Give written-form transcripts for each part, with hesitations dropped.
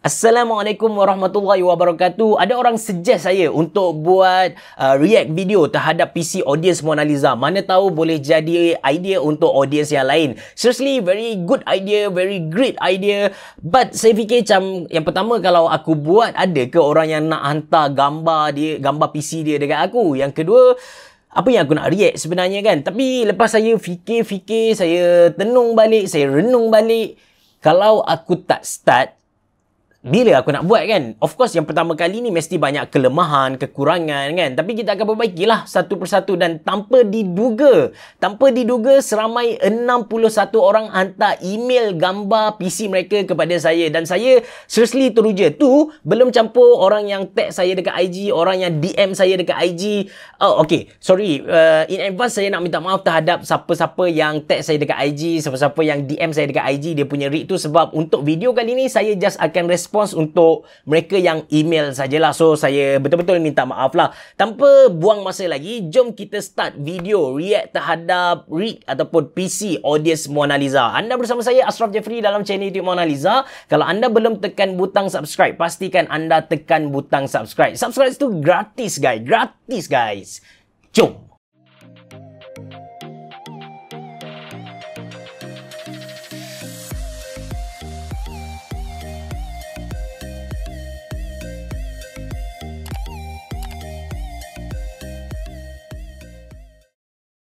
Assalamualaikum warahmatullahi wabarakatuh. Ada orang suggest saya untuk buat react video terhadap PC audience Mona Lisa. Mana tahu boleh jadi idea untuk audience yang lain. Seriously, very good idea, very great idea. But saya fikir macam yang pertama, kalau aku buat, ada ke orang yang nak hantar gambar PC dia dekat aku? Yang kedua, apa yang aku nak react sebenarnya kan? Tapi lepas saya fikir-fikir, saya tenung balik, saya renung balik, kalau aku tak start, bila aku nak buat kan? Of course, yang pertama kali ni mesti banyak kelemahan, kekurangan kan? Tapi kita akan perbaikilah satu persatu. Dan tanpa diduga seramai 61 orang hantar email gambar PC mereka kepada saya. Dan saya seriously teruja. Tu belum campur orang yang tag saya dekat IG, orang yang DM saya dekat IG. Oh, okay. Sorry. In advance saya nak minta maaf terhadap siapa-siapa yang tag saya dekat IG, siapa-siapa yang DM saya dekat IG, dia punya read tu. Sebab untuk video kali ni, saya just akan respons untuk mereka yang email sajalah. So, saya betul-betul minta maaf lah. Tanpa buang masa lagi, jom kita start video react terhadap rig ataupun PC audience Mona Lisa. Anda bersama saya, Ashraf Jeffrey, dalam channel YouTube Mona Lisa. Kalau anda belum tekan butang subscribe, pastikan anda tekan butang subscribe. Subscribe tu gratis, guys. Gratis, guys. Jom.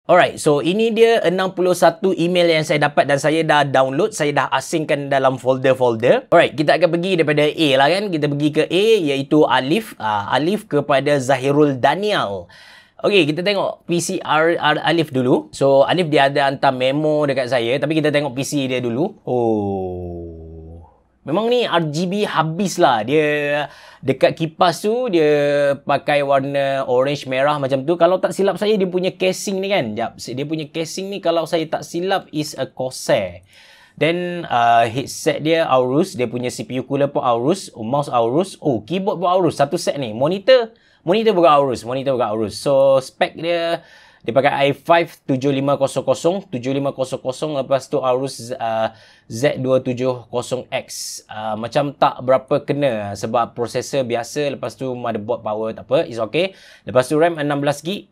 Alright, so ini dia 61 email yang saya dapat dan saya dah download, saya dah asingkan dalam folder-folder. Alright, kita akan pergi daripada A lah kan. Kita pergi ke A, iaitu Alif. Alif kepada Zahirul Danial. Okay, kita tengok PC Alif dulu. So, Alif dia ada hantar memo dekat saya, tapi kita tengok PC dia dulu. Oh, memang ni RGB habis lah. Dia dekat kipas tu, dia pakai warna orange merah macam tu. Kalau tak silap saya, dia punya casing ni kan. Sekejap. Dia punya casing ni, kalau saya tak silap, is a Corsair. Then, headset dia Aorus. Dia punya CPU cooler pun Aorus. Mouse Aorus. Oh, keyboard pun Aorus. Satu set ni. Monitor juga Aorus. So, spek dia pakai i5 7500, lepas tu Aorus Z270X. Macam tak berapa kena sebab prosesor biasa, lepas tu motherboard power tak apa, is okay. Lepas tu RAM 16GB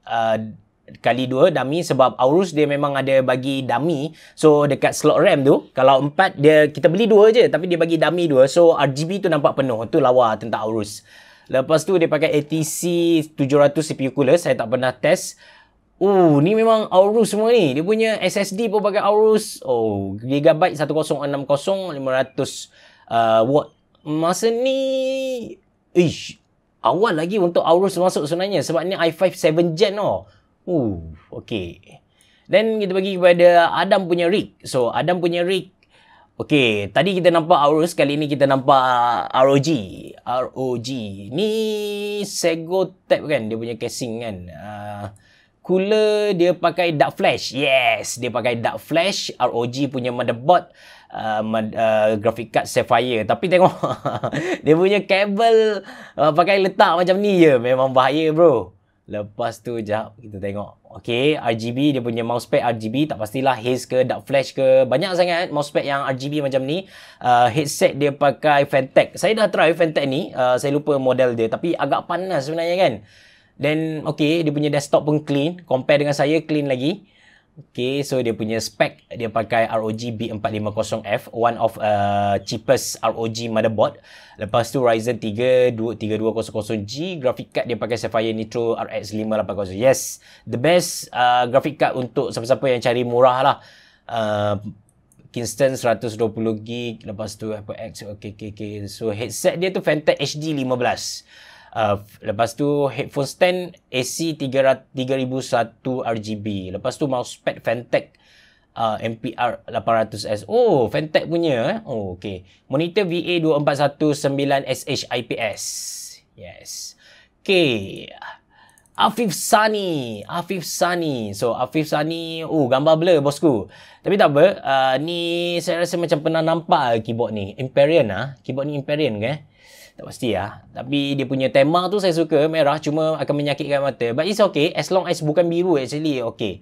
kali 2 dummy, sebab Aorus dia memang ada bagi dummy. So dekat slot RAM tu, kalau 4 dia, kita beli 2 je, tapi dia bagi dummy 2. So RGB tu nampak penuh. Tu lawa tentang Aorus. Lepas tu dia pakai ATC 700 CPU cooler. Saya tak pernah test. Oh, ni memang Aorus semua ni. Dia punya SSD pun pakai Aorus. Oh, Gigabyte 1060 500 watt. Masa ni awal lagi untuk Aorus masuk sebenarnya, sebab ni i5 7 Gen tau. Okay. Then kita bagi kepada Adam punya rig. So, Adam punya rig. Okay, tadi kita nampak Aorus, kali ni kita nampak ROG. Ni Sego Tab kan, dia punya casing kan. Cooler dia pakai dark flash. Yes, dia pakai dark flash. ROG punya motherboard, graphic card Sapphire. Tapi tengok dia punya kabel pakai letak macam ni je. Memang bahaya bro. Lepas tu jap kita tengok. Okay, RGB dia punya mousepad RGB. Tak pastilah haze ke dark flash ke. Banyak sangat mousepad yang RGB macam ni. Headset dia pakai Fantech. Saya dah try Fantech ni. Saya lupa model dia, tapi agak panas sebenarnya kan. Then, okay, dia punya desktop pun clean. Compare dengan saya, clean lagi. Okay, so dia punya spec, dia pakai ROG B450F. One of cheapest ROG motherboard. Lepas tu Ryzen 3 3200G. Graphic card dia pakai Sapphire Nitro RX 580. Yes, the best graphic card untuk siapa-siapa yang cari murah lah. Kingston 120GB. Lepas tu HyperX. Okay. So, headset dia tu Fantech HD 15. Lepas tu headphone stand AC 3001 RGB. Lepas tu mousepad Fantech MPR 800S. Oh, Fantech punya. Oh, okay. Monitor VA 2419SH IPS. Yes. Okay. Afif Sani. So, Afif Sani. Oh, gambar blur bosku. Tapi tak apa. Ni saya rasa macam pernah nampak keyboard ni. Imperial lah. Keyboard ni Imperial ke? Tak pasti lah. Tapi dia punya tema tu saya suka. Merah cuma akan menyakitkan mata. But it's okay. As long as bukan biru actually. Okay.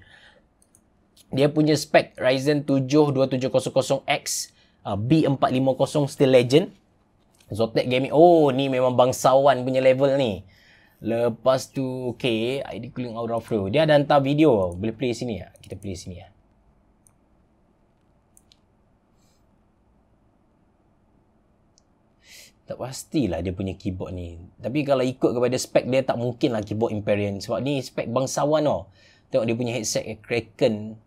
Dia punya spek Ryzen 7 2700X. B450 still legend. Zotac Gaming. Oh, ni memang bangsawan punya level ni. Lepas tu, okay, ID cooling Aura Pro. Dia ada hantar video. Boleh play sini tak? Kita play sini lah. Tak pastilah dia punya keyboard ni. Tapi kalau ikut kepada spek dia, tak mungkin lah keyboard Imperial. Sebab ni spek bangsawan tau. Tengok dia punya headset Kraken.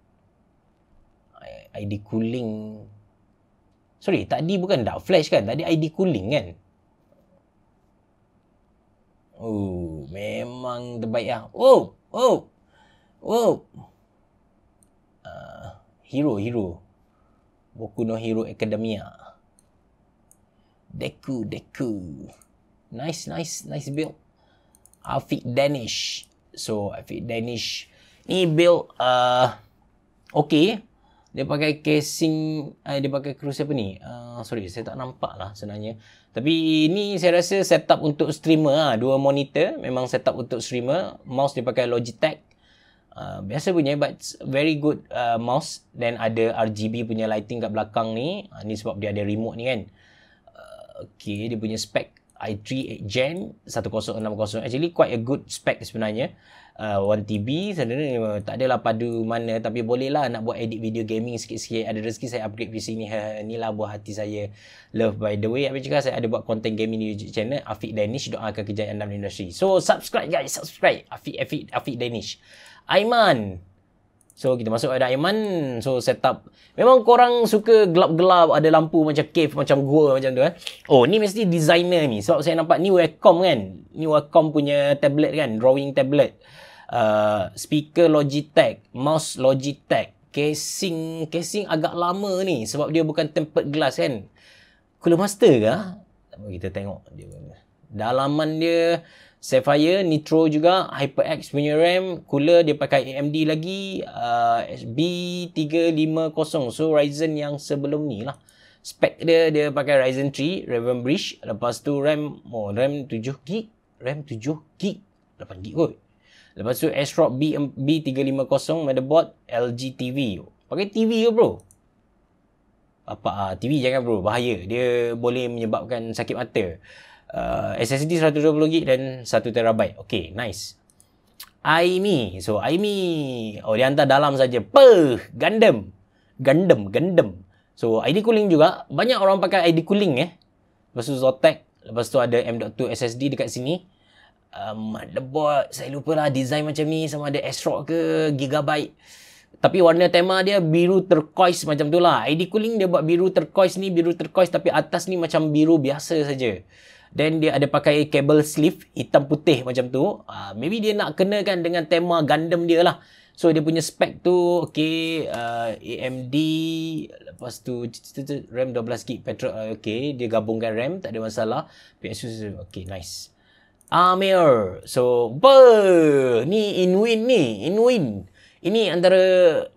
ID cooling. Sorry, tadi bukan dark flash kan? Tadi ID cooling kan? Oh, memang terbaik lah. Oh, oh, oh. Hero. Boku no Hero Academia. Deku. Nice build. Afiq Danish. So, Afiq Danish. Ni build, okay. Dia pakai casing, dia pakai cruise apa ni? Sorry, saya tak nampak lah sebenarnya. Tapi ni saya rasa setup untuk streamer lah. 2 monitor, memang setup untuk streamer. Mouse dia pakai Logitech. Biasa punya, but very good mouse. Dan ada RGB punya lighting kat belakang ni. Ni sebab dia ada remote ni kan. Okay, dia punya spec i3 8 Gen 1060. Actually quite a good spec sebenarnya. 1TB sebenarnya tak adalah padu mana, tapi boleh lah nak buat edit video gaming sikit-sikit. Ada rezeki saya upgrade PC ni. Inilah buah hati saya. Love by the way. Apa cakap, saya ada buat content gaming di YouTube channel Afiq Danish. Doakan kejayaan dalam industri. So subscribe guys, subscribe. Afiq Danish. Aiman. So kita masuk ada Aiman. So setup. Memang korang suka gelap-gelap, ada lampu macam cave, macam gua macam tu Oh, ni mesti designer ni. Sebab saya nampak ni Wacom kan. Ni Wacom punya tablet kan, drawing tablet. Speaker Logitech, mouse Logitech. Casing agak lama ni sebab dia bukan tempered glass kan. Cooler Master ke? Kita tengok dia. Dalaman dia Sapphire, Nitro juga, HyperX punya RAM, cooler dia pakai AMD lagi, B350, so Ryzen yang sebelum ni lah. Spek dia pakai Ryzen 3, Raven Bridge, lepas tu RAM 7GB, RAM 7GB, 8GB kot. Lepas tu ASRock B350 motherboard, LG TV. Pakai TV ke bro? TV jangan bro, bahaya. Dia boleh menyebabkan sakit mata. SSD 120GB dan 1TB. Okay, nice. iMi. So, iMi. Oh, dia hantar dalam saja. Gundam. So, ID cooling juga. Banyak orang pakai ID cooling Lepas tu Zotac. Lepas tu ada M.2 SSD dekat sini. Motherboard. Saya lupa lah design macam ni. Sama ada ASRock ke Gigabyte. Tapi warna tema dia biru turquoise macam tu lah. ID cooling dia buat biru turquoise ni. Biru turquoise tapi atas ni macam biru biasa saja. Dan dia ada pakai kabel sleeve hitam putih macam tu. Maybe dia nak kenakan dengan tema Gundam dia lah. So dia punya spek tu okay, AMD, lepas tu RAM 12GB petrol, okay, dia gabungkan RAM, tak ada masalah. PSU, okay, nice. Amir. So, ni Inwin ni. Ini antara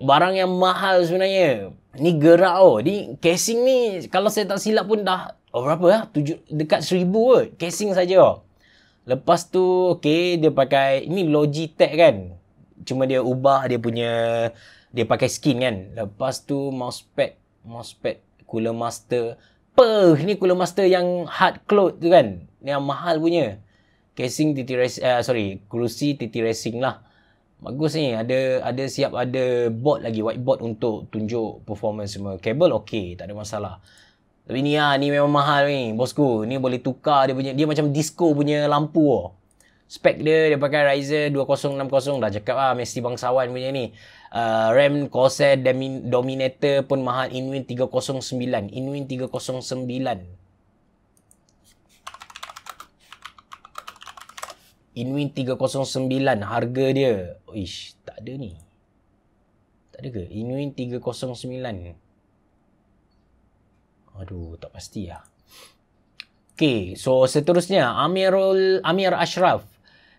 barang yang mahal sebenarnya. Ni gerak Ni casing ni kalau saya tak silap pun dah berapa lah? Dekat 1000 kot. Casing saja. Lepas tu okay, dia pakai ini Logitech kan. Cuma dia ubah dia punya, dia pakai skin kan. Lepas tu mousepad Cooler Master. Ni Cooler Master yang hard cloth tu kan. Yang mahal punya. Casing kerusi TT Racing lah. Bagus ni, ada siap ada board lagi, whiteboard untuk tunjuk performance semua. Kabel okey, tak ada masalah. Tapi ni memang mahal ni, bosku. Ni boleh tukar dia macam disco punya lampu Spek dia pakai Ryzen 2060, dah cakap mesti bangsawan punya ni. RAM Corsair Dominator pun mahal, Inwin 309. Inwin 309 harga dia. Ish, tak ada ni. Tak ada ke? Inwin 309. Aduh, tak pasti lah. Okay, so seterusnya Amir Ashraf.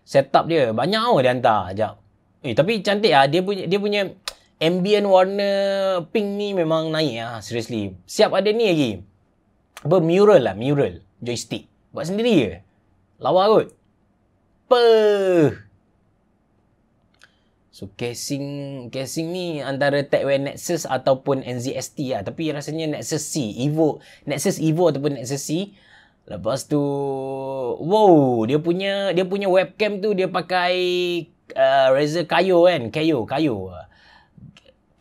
Setup dia banyak dia hantar. Sekejap. Tapi cantik lah. Dia punya ambient warna pink ni memang naik lah. Seriously. Siap ada ni lagi. Mural joystick. Buat sendiri je. Lawa kot. So casing ni antara Techwear Nexus ataupun NZST lah. Tapi rasanya Nexus C, Nexus Evo ataupun Nexus C. Lepas tu, wow, dia punya webcam tu dia pakai Razer Kayo kan, Kayo.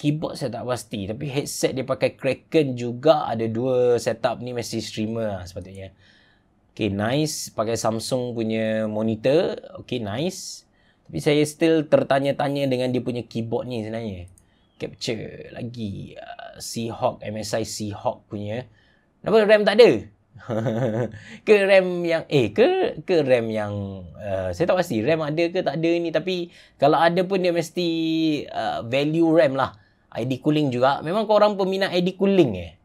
Keyboard saya tak pasti, tapi headset dia pakai Kraken juga. Ada dua setup ni, mesti streamer lah sepatutnya. Okay, nice. Pakai Samsung punya monitor. Okay, nice. Tapi saya still tertanya-tanya dengan dia punya keyboard ni sebenarnya. Capture lagi. Seahawk, MSI Seahawk punya. Kenapa RAM tak ada? Ke RAM yang ke RAM yang saya tak pasti RAM ada ke tak ada ni, tapi kalau ada pun dia mesti value RAM lah. ID cooling juga. Memang korang peminat ID cooling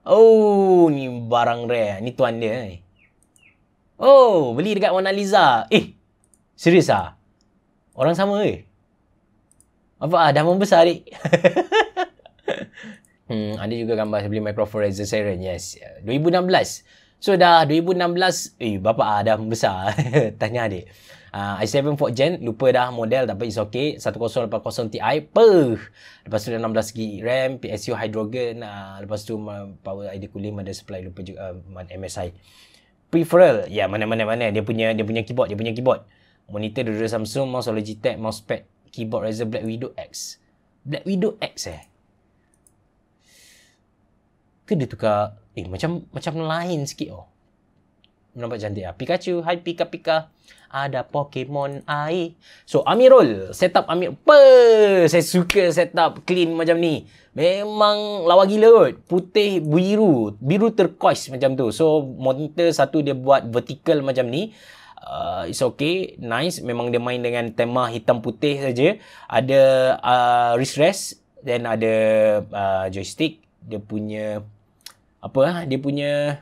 Oh, ni barang rare. Ni tuan dia Oh, beli dekat Mona Lisa. Serius ah? Orang sama Apa dah membesar adik? Ada juga gambar saya beli microphone Razer Seren. Yes. 2016. So dah 2016. Bapak dah membesar. Tanya adik. i7 4th Gen. Lupa dah model. Tapi it's okay. 1080 Ti. Lepas tu 16GB RAM. PSU Hydrogen. Lepas tu power ID cooling. Ada supply. Lupa juga MSI. Peripheral. Ya, mana. Dia punya keyboard. Monitor dua Samsung. Mouse Logitech. Mousepad. Keyboard Razer Black Widow X. Black Widow X ke dia tukar macam lain sikit nampak cantik Pikachu, hai Pika ada Pokemon air. So Amirul, setup saya suka setup clean macam ni. Memang lawa gila kot. Putih biru turquoise macam tu. So monitor satu dia buat vertical macam ni. It's okay, nice. Memang dia main dengan tema hitam putih saja. Ada wrist rest, then ada joystick. Dia punya dia punya,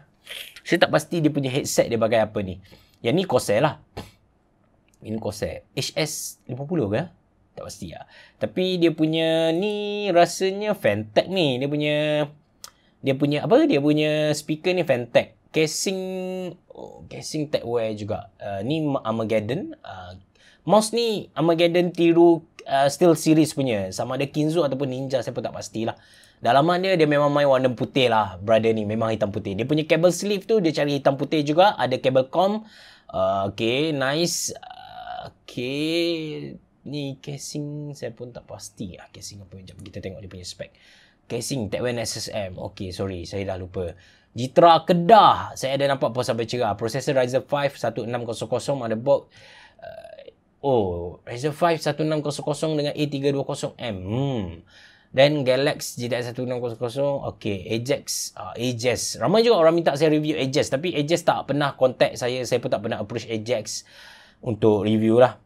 saya tak pasti dia punya headset dia pakai apa ni. Yang ni Corsair lah. Ini Corsair HS50 ke? Tak pasti lah. Tapi dia punya ni rasanya Fantech ni. Dia punya speaker ni Fantech. Casing Techwear juga. Ni Armageddon. Mouse ni Armageddon tiru Steel Series punya. Sama ada Kinzo ataupun Ninja, saya pun tak pastilah. Dalaman dia memang main warna putih lah. Brother ni memang hitam putih. Dia punya cable sleeve tu dia cari hitam putih juga. Ada cable com. Okay, nice. Okay. Ni casing saya pun tak pasti lah. Casing apa. Sekejap kita tengok dia punya spek. Casing Techwear SSM. Okay, sorry. Saya dah lupa. Jitra Kedah. Saya ada nampak post sampai cerah. Processor Ryzen 5 1600. Motherboard. Ryzen 5 1600 dengan A320M. Dan Galax GTX 1600. Okay, Ajax. Ramai juga orang minta saya review Ajax. Tapi Ajax tak pernah contact saya. Saya pun tak pernah approach Ajax untuk review lah.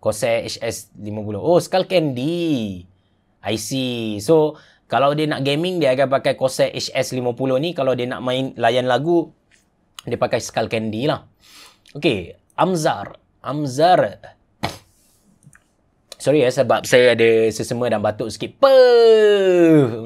Corsair HS50. Skull Candy. I see. So, kalau dia nak gaming, dia akan pakai Corsair HS50 ni. Kalau dia nak main layan lagu, dia pakai Skull Candy lah. Okay, Amzar. Sorry sebab saya ada sesama dan batuk sikit.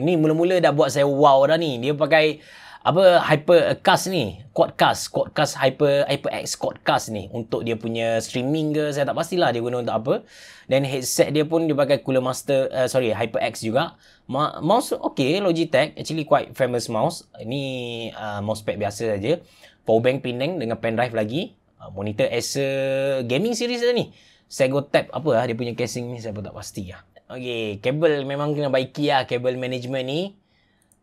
Ni mula-mula dah buat saya wow dah ni. Dia pakai HyperCast ni. Quadcast HyperX Quadcast ni. Untuk dia punya streaming ke, saya tak pastilah dia guna untuk apa. Dan headset dia pun dia pakai Cooler Master, HyperX juga. Mouse okay, Logitech. Actually quite famous mouse. Ni mousepad biasa saja. Powerbank Penang dengan pendrive lagi. Monitor Acer gaming series dah ni. Sego Tab dia punya casing ni saya pun tak pasti lah. Okay, kabel memang kena baiki lah kabel management ni.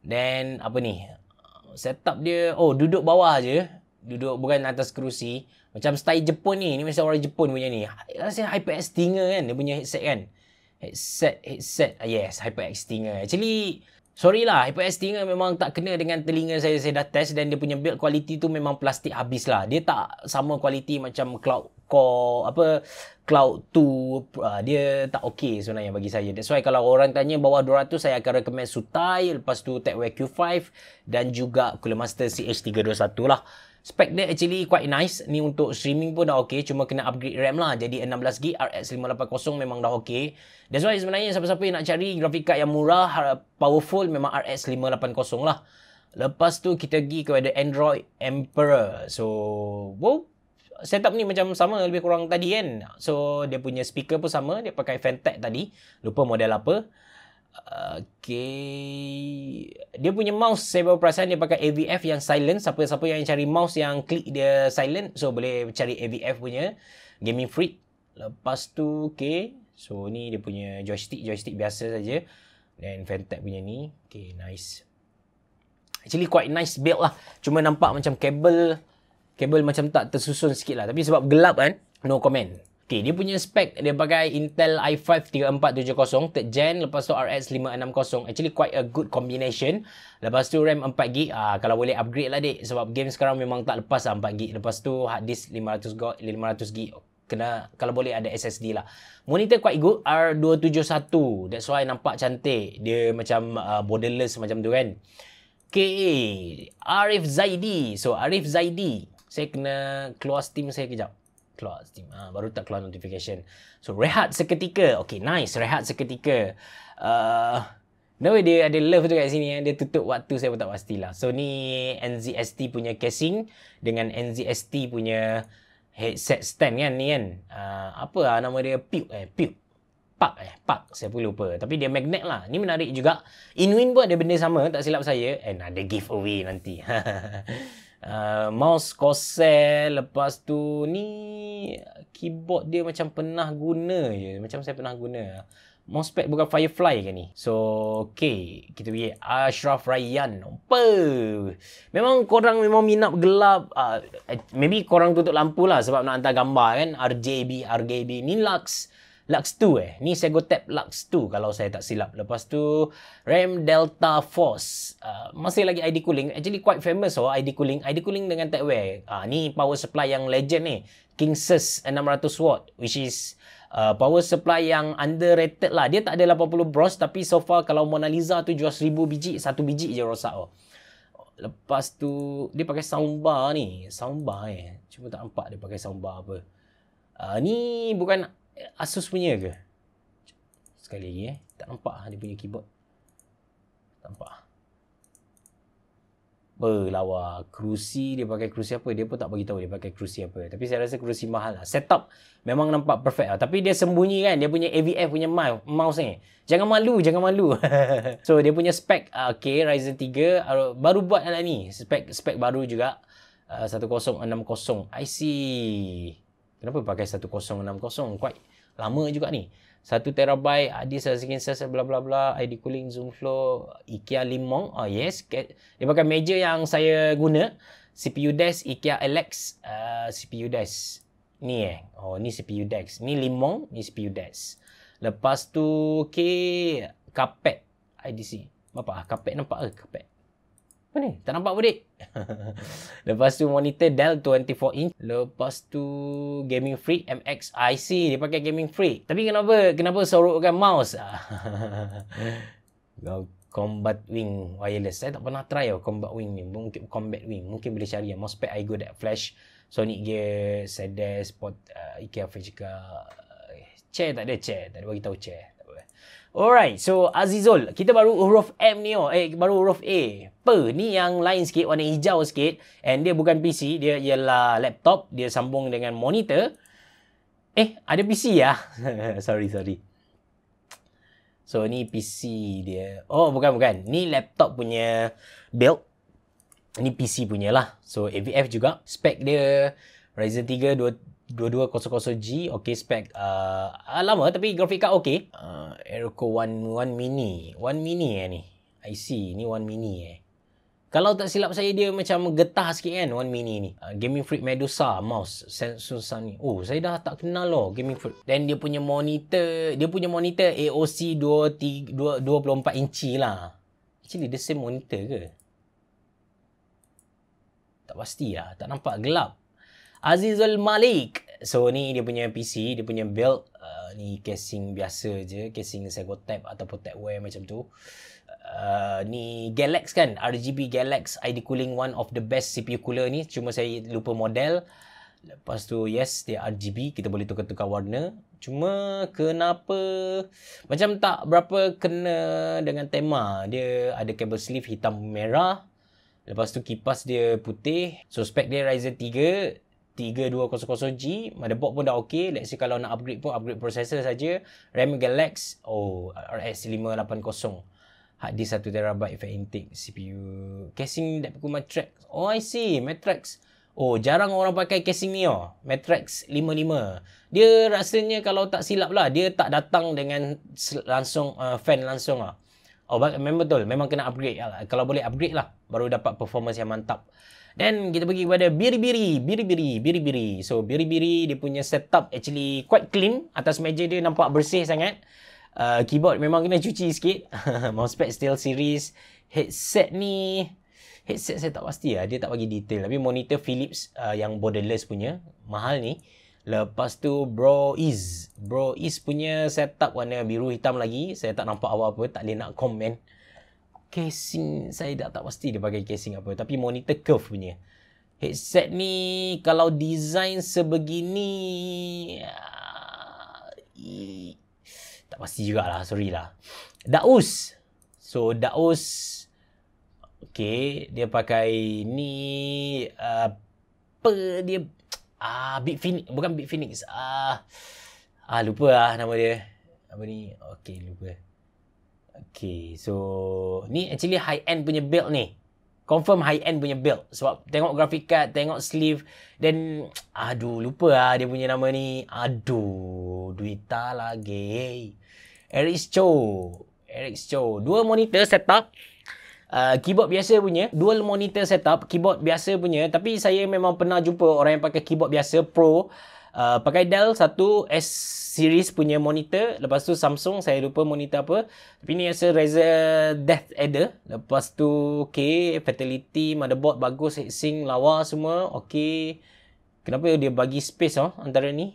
Dan setup dia, duduk bawah je. Duduk bukan atas kerusi. Macam style Jepun ni. Ni macam orang Jepun punya ni. Rasa HyperX Stinger kan, dia punya headset kan. Headset. Yes, HyperX Stinger. Actually, sorry lah, HyperX Stinger memang tak kena dengan telinga saya. Saya dah test dan dia punya build quality tu memang plastik habis lah. Dia tak sama quality macam Cloud 2. Dia tak okay sebenarnya bagi saya. That's why kalau orang tanya bawah 200, saya akan recommend Sutai. Lepas tu Techwear Q5 dan juga Cooler Master CH321 lah. Spek dia actually quite nice. Ni untuk streaming pun dah okay. Cuma kena upgrade RAM lah. Jadi 16GB RX 580 memang dah okay. That's why sebenarnya siapa-siapa yang nak cari graphic card yang murah, powerful, memang RX 580 lah. Lepas tu kita pergi kepada Android Emperor. So, setup ni macam sama lebih kurang tadi kan. So, dia punya speaker pun sama. Dia pakai Fantech tadi. Lupa model apa. Okay. Dia punya mouse, saya baru perasan dia pakai AVF yang silent. Siapa-siapa yang cari mouse yang klik dia silent, so boleh cari AVF punya. Gaming Freak. Lepas tu, okay. So, ni dia punya joystick biasa saja. Dan Fanatec punya ni. Okay, nice. Actually quite nice build lah. Cuma nampak macam kabel macam tak tersusun sikit lah. Tapi sebab gelap kan, no comment. Okay, dia punya spek, dia pakai Intel i5 3470 3rd gen, lepas tu RX 560. Actually quite a good combination. Lepas tu RAM 4GB. Kalau boleh upgrade lah dek, sebab game sekarang memang tak lepas lah 4GB. Lepas tu hard disk 500GB. Kena, kalau boleh ada SSD lah. Monitor quite good, R271. That's why nampak cantik. Dia macam borderless macam tu kan. Okay, Arif Zaidi. So Arif Zaidi, saya kena keluar Steam saya kejap. Keluar Steam. Baru tak keluar notification. So, rehat seketika. Okay, nice. Rehat seketika. No, dia ada love tu kat sini. Dia tutup waktu, saya pun tak pastilah. So, ni NZST punya casing dengan NZST punya headset stand kan. Ni kan. Apa nama dia? Puke. Pak. Saya pun lupa. Tapi dia magnet lah. Ni menarik juga. Inwin pun ada benda sama. Tak silap saya. And ada giveaway nanti. Mouse Corsair. Lepas tu ni keyboard dia macam pernah guna je. Macam saya pernah guna. Mousepad bukan Firefly ke ni? So, okay. Kita pergi Ashraf Rayyan. Apa? Memang korang memang minat gelap. Maybe korang tutup lampu lah sebab nak hantar gambar kan. RGB. Ni Lux 2 Ni Segotep Lux 2 kalau saya tak silap. Lepas tu RAM Delta Force. Masih lagi ID cooling. Actually quite famous ID cooling. ID cooling dengan TechWare. Ni power supply yang legend ni. Kingsus 600 watt, which is power supply yang underrated lah. Dia tak ada 80 bros, tapi so far kalau Mona Lisa tu jual 1000 biji, 1 biji je rosak. Lepas tu dia pakai soundbar ni. Soundbar Cuma tak nampak dia pakai soundbar apa. Ni bukan Asus punya ke? Sekali lagi tak nampak dia punya keyboard. Tak nampak. Lawa. Kerusi, dia pakai kerusi apa? Dia pun tak bagi tahu dia pakai kerusi apa. Tapi saya rasa kerusi mahal lah. Setup memang nampak perfect lah. Tapi dia sembunyi kan, dia punya AVF punya mouse ni. Jangan malu. So dia punya spek, okay, Ryzen 3 baru buat lah ni. Spek baru juga. 1060 IC. Kenapa pakai 1060? Quite lama juga ni. 1 TB, disk skin size, bla bla bla, ID cooling, zoom flow, IKEA Limong. Yes. Dia pakai meja yang saya guna. CPU desk IKEA Alex. CPU desk. Ni ni CPU desk. Ni Limong, ni CPU desk. Lepas tu, okay, kapet IDC. Apa? Kapet nampak ke? Kapet. Apa ni? Tak nampak pun, dek. Lepas tu monitor Dell 24 inch. Lepas tu Gaming Freak MX IC. Dia pakai Gaming Freak. Tapi kenapa sorokkan mouse? Combat Wing wireless. Saya tak pernah try Combat Wing ni. Mungkin Combat Wing. Mungkin boleh cari mousepad iGo that flash. Sonic Gear, Sedes, IKEA Fujika. Chair tak ada chair. Tak ada bagi tahu chair. Alright, so Azizul, kita baru huruf M ni baru huruf A. Ni yang lain sikit, warna hijau sikit. And dia bukan PC, dia ialah laptop. Dia sambung dengan monitor. Ada PC ya? Sorry. So, ni PC dia. Oh, bukan. Ni laptop punya build. Ni PC punya lah. So, AVF juga. Spek dia Ryzen 3 2200G. Okay, spek lama tapi grafik card okay. Aeroco One Mini. One Mini ni. IC ni One Mini Kalau tak silap saya, dia macam getah sikit kan One Mini ni. Gaming Freak Medusa mouse Samsung Sunny. Saya dah tak kenal Gaming Freak. Dan dia punya monitor AOC 24 inci lah. Actually the same monitor ke? Tak pasti lah. Tak nampak, gelap. Azizul Malik. So ni dia punya PC, dia punya build. Ni casing biasa je, casing Segotep ataupun TechWare macam tu. Ni Galax kan, RGB Galax ID cooling, one of the best CPU cooler ni. Cuma saya lupa model. Lepas tu yes, dia RGB, kita boleh tukar-tukar warna. Cuma kenapa macam tak berapa kena dengan tema. Dia ada kabel sleeve hitam merah. Lepas tu kipas dia putih. So spek dia Ryzen 3 3200G. Motherboard pun dah okey. Let's say kalau nak upgrade pun upgrade processor saja. RAM Galax RX 580. Hard disk 1TB fan intake. CPU casing Depco Matrix. Oh, I see. Matrix. Oh, jarang orang pakai casing ni Matrix 55. Dia rasanya kalau tak silap lah, dia tak datang dengan langsung fan langsung lah. Oh, memang betul. Memang kena upgrade lah. Kalau boleh upgrade lah, baru dapat performance yang mantap. Dan kita pergi kepada Biribiri. So, Biribiri dia punya setup actually quite clean. Atas meja dia nampak bersih sangat. Keyboard memang kena cuci sikit. Mousepad SteelSeries. Headset saya tak pasti lah. Dia tak bagi detail. Tapi monitor Philips yang borderless punya. Mahal ni. Lepas tu Broiz punya setup warna biru hitam lagi. Saya tak nampak apa-apa. Tak boleh nak komen. Casing saya tak pasti dia pakai casing apa. Tapi monitor curve punya. Headset ni kalau design sebegini tak pasti jugalah. Sorry lah. Daus. So Daus okay. Dia pakai ni apa dia Big Phoenix. Bukan Big Phoenix. Lupa lah nama dia. Apa ni? Okay, lupa. Okay, so ni actually high-end punya build ni. Confirm high-end punya build. Sebab tengok graphic card, tengok sleeve. Dan, lupa lah dia punya nama ni. Duita lagi. RX Cho. Dua monitor setup. Keyboard biasa punya, dual monitor setup, keyboard biasa punya. Tapi saya memang pernah jumpa orang yang pakai keyboard biasa Pro, pakai Dell satu S series punya monitor. Lepas tu Samsung, saya lupa monitor apa. Tapi ni rasa Razer Death Adder. Lepas tu Fatality, motherboard bagus, heatsink lawa semua okey. Kenapa dia bagi space antara ni?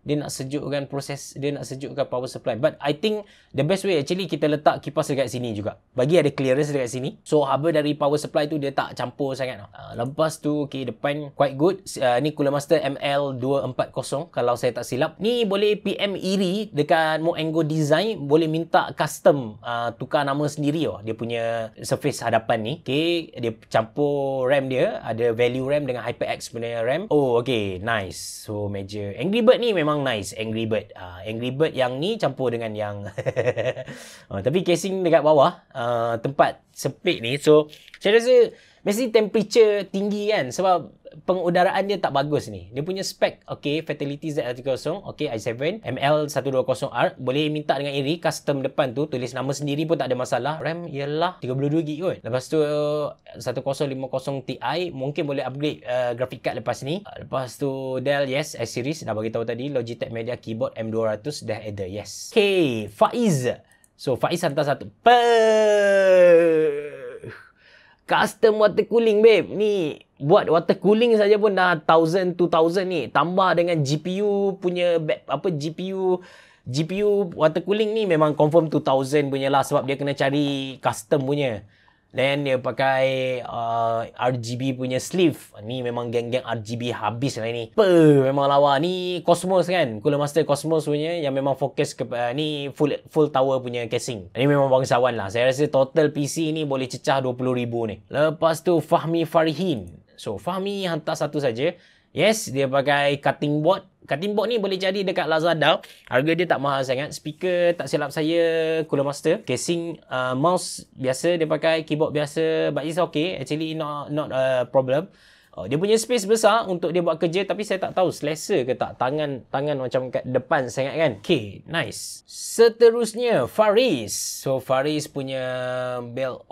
Dia nak sejukkan proses, dia nak sejukkan power supply. But I think the best way actually kita letak kipas dekat sini juga. Bagi ada clearance dekat sini. So haba dari power supply tu dia tak campur sangat. Lepas tu depan quite good. Ni Cooler Master ML240 kalau saya tak silap. Ni boleh PM Iri dekat Moengo Design. Boleh minta custom tukar nama sendiri dia punya surface hadapan ni. Dia campur RAM dia. Ada value RAM dengan HyperX punya RAM. Nice. So meja Angry Bird ni memang nice. Angry Bird yang ni campur dengan yang tapi casing dekat bawah tempat sepik ni. So saya rasa mesti temperature tinggi kan, sebab pengudaraan dia tak bagus ni. Dia punya spek Fatality Z130 i7 ML120R. Boleh minta dengan Iri custom depan tu, tulis nama sendiri pun tak ada masalah. RAM ialah 32GB kot. Lepas tu 1050 Ti mungkin boleh upgrade graphic card lepas ni. Lepas tu Dell S series dah bagi tahu tadi. Logitech Media Keyboard M200 dah ada yes. Faiz. So Faiz hantar satu custom water cooling babe. Ni buat water cooling saja pun dah 1000 2000 ni. Tambah dengan GPU punya GPU water cooling ni memang confirm 2000 punya lah, sebab dia kena cari custom punya. Then dia pakai RGB punya sleeve. Ni memang geng-geng RGB habis lah ni. Memang lawa. Ni Cosmos kan. Cooler Master Cosmos punya yang memang fokus ke ni full tower punya casing. Ni memang bangsawan lah. Saya rasa total PC ni boleh cecah 20,000 ni. Lepas tu Fahmi Farihin. So Fahmi hantar satu saja. Yes, dia pakai cutting board. Cutting board ni boleh jadi dekat Lazada. Harga dia tak mahal sangat. Speaker tak silap saya Cooler Master. Casing mouse biasa dia pakai, keyboard biasa. But it's okay. Actually not a problem. Dia punya space besar untuk dia buat kerja, tapi saya tak tahu selesa ke tak. Tangan macam kat depan sangat kan. Nice. Seterusnya Faris. So Faris punya build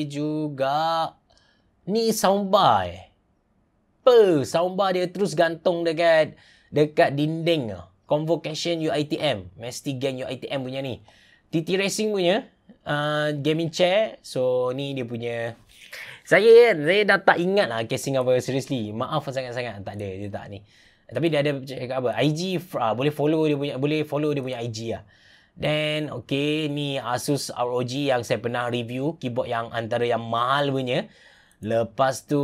juga. Ni soundbar soundbar dia terus gantung dekat dinding. Convocation UITM, Mesti Gang UITM punya ni. TT Racing punya gaming chair. So ni dia punya. Saya dah tak ingat lah casing apa, seriously. Maaf sangat-sangat tak ada dia tak ni. Tapi dia ada cakap apa? IG boleh follow dia punya IG lah. Then ni Asus ROG yang saya pernah review, keyboard yang antara yang mahal punya. Lepas tu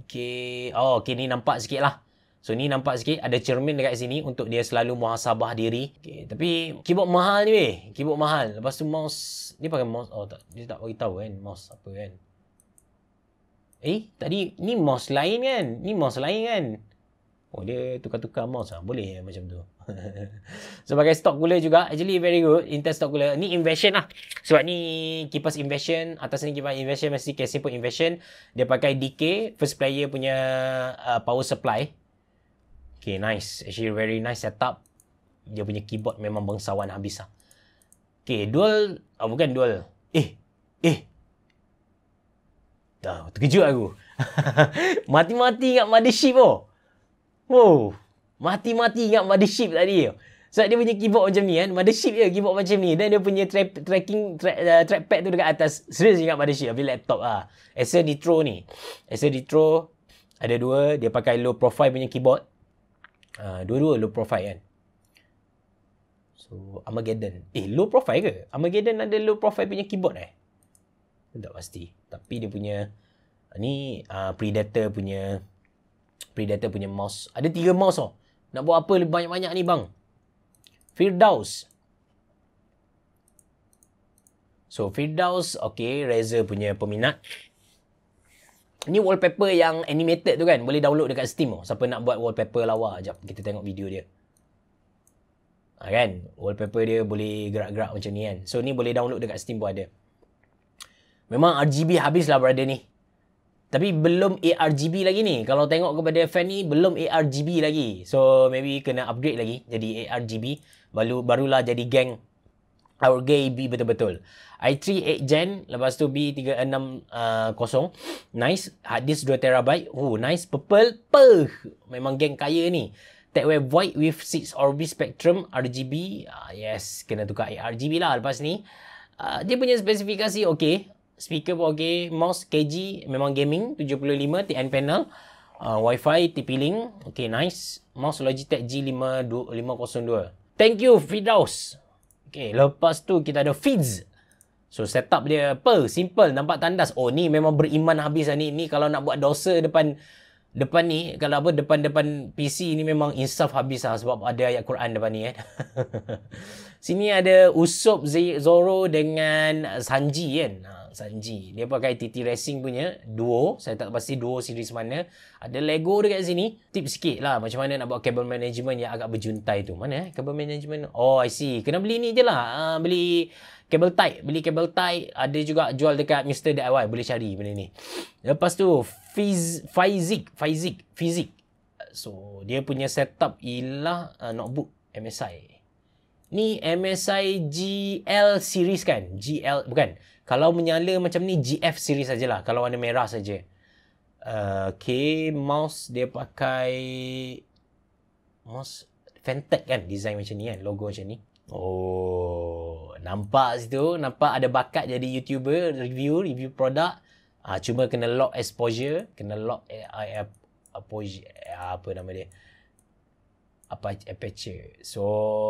ni nampak sikit lah. So ni nampak sikit ada cermin dekat sini untuk dia selalu muhasabah diri. Tapi keyboard mahal ni keyboard mahal. Lepas tu mouse, ni pakai mouse. Dia tak bagi tahu kan mouse apa kan. Tadi ni mouse lain kan? Ni mouse lain kan? Oh, dia tukar-tukar mouse lah. Boleh macam tu. Sebagai stock cooler juga, actually very good. Intel stock cooler. Ni inversion lah. Sebab ni kipas inversion. Atas ni kipas inversion, mesti casing pun inversion. Dia pakai DK, first player punya power supply. Okay, nice. Actually very nice setup. Dia punya keyboard memang bangsawan habis lah. Okay, dual. Bukan dual. Terkejut aku. Mati-mati ingat mothership oh. Wow. Mati-mati ingat mothership tadi. Sebab dia punya keyboard macam ni kan. Mothership je keyboard macam ni. Dan dia punya trackpad tu dekat atas. Serius ingat mothership. Habis laptop lah. Acer Nitro ni. Acer Nitro ada dua. Dia pakai low profile punya keyboard. Dua-dua low profile kan. So Armageddon. Low profile ke? Armageddon ada low profile punya keyboard tak pasti. Tapi dia punya ni Predator punya mouse. Ada 3 mouse tau. Nak buat apa banyak-banyak ni bang? Firdaus. So Firdaus, okay, Razer punya peminat. Ni wallpaper yang animated tu kan. Boleh download dekat Steam tau. Siapa nak buat wallpaper lawa. Sekejap kita tengok video dia. Kan? Wallpaper dia boleh gerak-gerak macam ni kan. So ni boleh download dekat Steam pun ada. Memang RGB habis lah brother ni. Tapi belum ARGB lagi ni. Kalau tengok kepada fan ni, belum ARGB lagi. So, maybe kena upgrade lagi. Jadi ARGB. Barulah jadi geng RGB betul-betul. i3 8 Gen. Lepas tu B360. Nice. Hard disk 2TB. Nice. Purple. Memang geng kaya ni. TechWare Void with 6 Orbit Spectrum RGB. Yes. Kena tukar ARGB lah lepas ni. Dia punya spesifikasi okay. Speaker pun okay. Mouse KG memang gaming. 75 TN panel. Wi-Fi TP-Link. Okay, nice. Mouse Logitech G502. Thank you, Firdaus. Okay, lepas tu kita ada Feeds. So, setup dia simple. Nampak tandas. Oh, ni memang beriman habis lah ni. Ni kalau nak buat dosa depan ni, kalau apa, depan PC ni memang insaf habis lah. Sebab ada ayat Quran depan ni kan. Sini ada Usopp Zoro dengan Sanji kan. Sanji. Dia pakai TT Racing punya Duo. Saya tak pasti Duo series mana. Ada Lego dekat sini. Tips sikit lah macam mana nak buat cable management yang agak berjuntai tu. Mana cable management? Oh, I see. Kena beli ni je lah. Beli cable tie. Ada juga jual dekat Mr. DIY. Boleh cari benda ni. Lepas tu Fizik. So, dia punya setup ialah notebook MSI. Ni MSI GL series kan? GL bukan. Kalau menyala macam ni GF series sajalah. Kalau warna merah saja. Okay, mouse dia pakai mouse Fantech kan, design macam ni kan, logo macam ni. Oh, nampak situ, nampak ada bakat jadi YouTuber, review produk. Cuma kena lock exposure, kena lock apa nama dia? Aperture. So,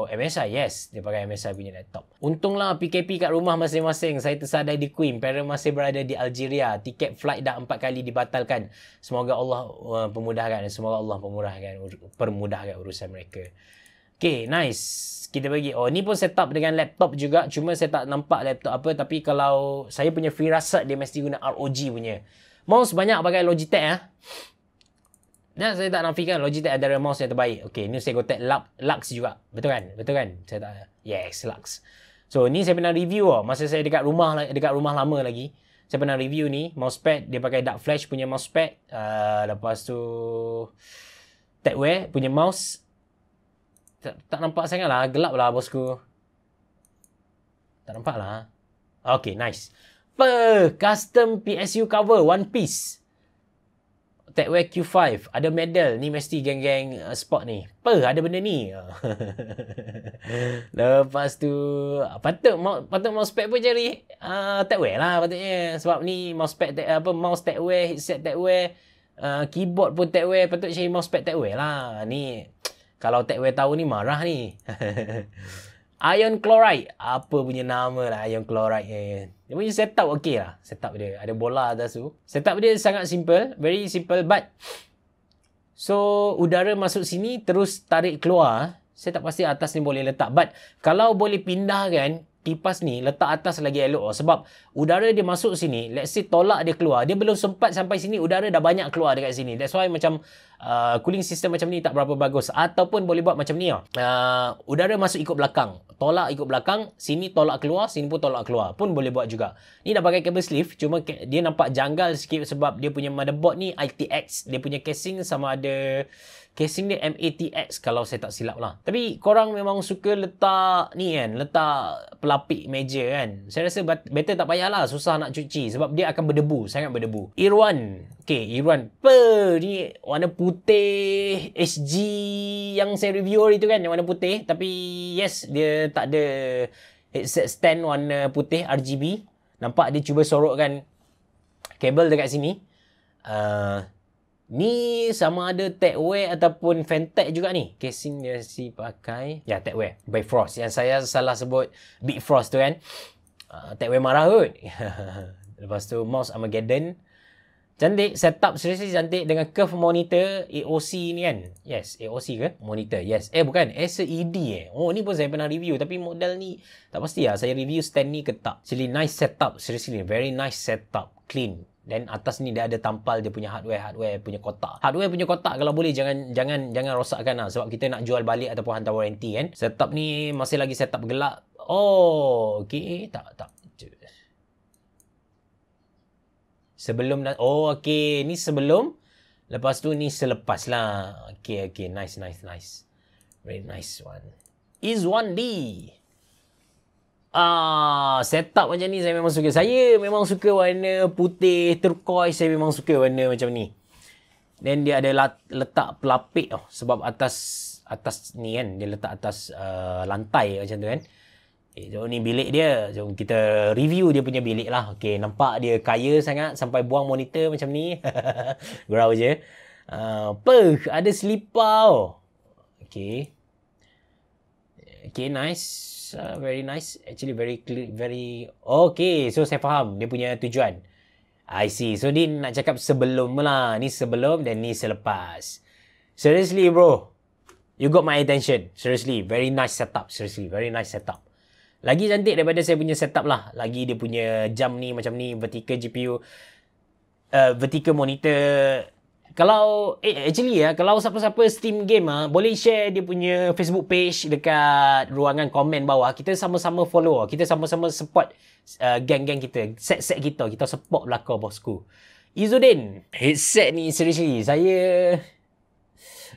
MSI, yes. Dia pakai MSI punya laptop. Untunglah PKP kat rumah masing-masing. Saya tersadar di Queen. Parent masih berada di Algeria. Tiket flight dah 4 kali dibatalkan. Semoga Allah pemudahkan. Semoga Allah permudahkan urusan mereka. Okay, nice. Kita bagi. Oh, ni pun setup dengan laptop juga. Cuma saya tak nampak laptop apa. Tapi kalau saya punya firasat, dia mesti guna ROG punya. Mouse banyak pakai Logitech. Dan saya tak nafikan Logitech adalah mouse yang terbaik. Okay, ni saya gotek Lux juga. Betul kan? Saya tak. Yes, Lux. So, ni saya pernah review masa saya dekat rumah lama lagi. Saya pernah review ni. Mousepad. Dia pakai Dark Flash punya mousepad. Lepas tu TechWare punya mouse. Tak nampak sangat lah. Gelap lah bosku. Tak nampak lah. Okay, nice. Custom PSU cover. One piece. TechWare Q5. Ada medal. Ni mesti geng-geng sport ni. Ada benda ni. Lepas tu patut mousepad pun cari TechWare lah patutnya. Sebab ni mousepad mouse TechWare, headset TechWare, keyboard pun TechWare. Patut cari mousepad TechWare lah. Ni kalau TechWare tahu ni marah ni. Ion Chloride. Apa punya nama lah Ion Chloride. Dia punya setup okey lah. Setup dia. Ada bola atas tu. Setup dia sangat simple. Very simple. But so, udara masuk sini terus tarik keluar. Saya tak pasti atas ni boleh letak. But kalau boleh pindahkan kipas ni letak atas lagi elok. Sebab udara dia masuk sini, let's say tolak dia keluar, dia belum sempat sampai sini, udara dah banyak keluar dekat sini. That's why macam cooling system macam ni tak berapa bagus. Ataupun boleh buat macam ni lah. Udara masuk ikut belakang, tolak ikut belakang, sini tolak keluar, sini pun tolak keluar, pun boleh buat juga. Ni dah pakai cable sleeve, cuma dia nampak janggal sikit sebab dia punya motherboard ni ITX, dia punya casing sama ada casing dia MATX kalau saya tak silap lah. Tapi korang memang suka letak ni kan, letak pelapik meja kan. Saya rasa better tak payahlah susah nak cuci sebab dia akan berdebu, sangat berdebu. Irwan. Okay, Irwan. Ni warna putih SG yang saya review hari tu kan, yang warna putih. Tapi yes, dia tak ada headset stand warna putih RGB. Nampak dia cuba sorokkan kabel dekat sini. Ni sama ada Techwear ataupun Fantech juga ni. Casing dia si pakai. Ya, Techwear. By Frost. Yang saya salah sebut Big Frost tu kan. Techwear marah kot. Lepas tu mouse Armageddon. Cantik. Setup seriously cantik. Dengan curve monitor AOC ni kan. Yes. AOC ke? Monitor. Yes. Bukan. Acer ED Oh, ni pun saya pernah review. Tapi model ni tak pasti lah. Saya review stand ni ke tak. Actually nice setup. Seriously. Very nice setup. Clean. Dan atas ni dia ada tampal dia punya hardware punya kotak. Hardware punya kotak kalau boleh jangan rosakkan lah sebab kita nak jual balik ataupun hantar warranty kan. Setup ni masih lagi setup gelap. Oh, okey. Tak. Sebelum okey, ni sebelum. Lepas tu ni selepas lah. Okey, nice. Very nice one. Is 1D. Setup macam ni saya memang suka. Saya memang suka warna putih turquoise. Saya memang suka warna macam ni. Then dia ada letak pelapik sebab atas ni kan, dia letak atas lantai macam tu kan. So ni bilik dia. Jom kita review dia punya bilik lah. Okay, nampak dia kaya sangat sampai buang monitor macam ni. Gurau je. Ada selipar. Okay, nice. Very nice. Actually very clear, very okay. So saya faham dia punya tujuan. I see. So dia nak cakap sebelum lah. Ni sebelum dan ni selepas. Seriously bro, you got my attention. Seriously, very nice setup. Seriously, very nice setup. Lagi cantik daripada saya punya setup lah. Lagi dia punya jam ni macam ni, vertical GPU, vertical monitor. Kalau actually kalau siapa-siapa Steam game boleh share dia punya Facebook page dekat ruangan komen bawah. Kita sama-sama follow. Kita sama-sama support geng-geng kita, set-set kita. Kita support belakang bosku. Izzuddin, headset ni seriously saya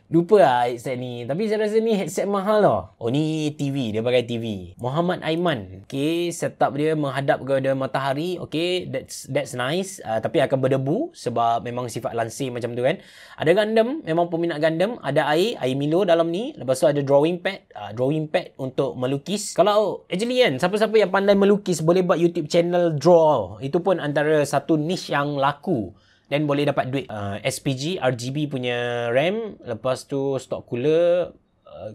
lupa lah headset ni. Tapi saya rasa ni headset mahal tau. Oh ni TV. Dia pakai TV. Muhammad Aiman. Okay. Setup dia menghadap kepada matahari. Okay. That's nice. Tapi akan berdebu. Sebab memang sifat lansir macam tu kan. Ada Gundam. Memang peminat Gundam. Ada air Milo dalam ni. Lepas tu ada drawing pad. Drawing pad untuk melukis. Kalau actually kan, siapa-siapa yang pandai melukis boleh buat YouTube channel draw. Itu pun antara satu niche yang laku. Dan boleh dapat duit. SPG, RGB punya RAM. Lepas tu stock cooler.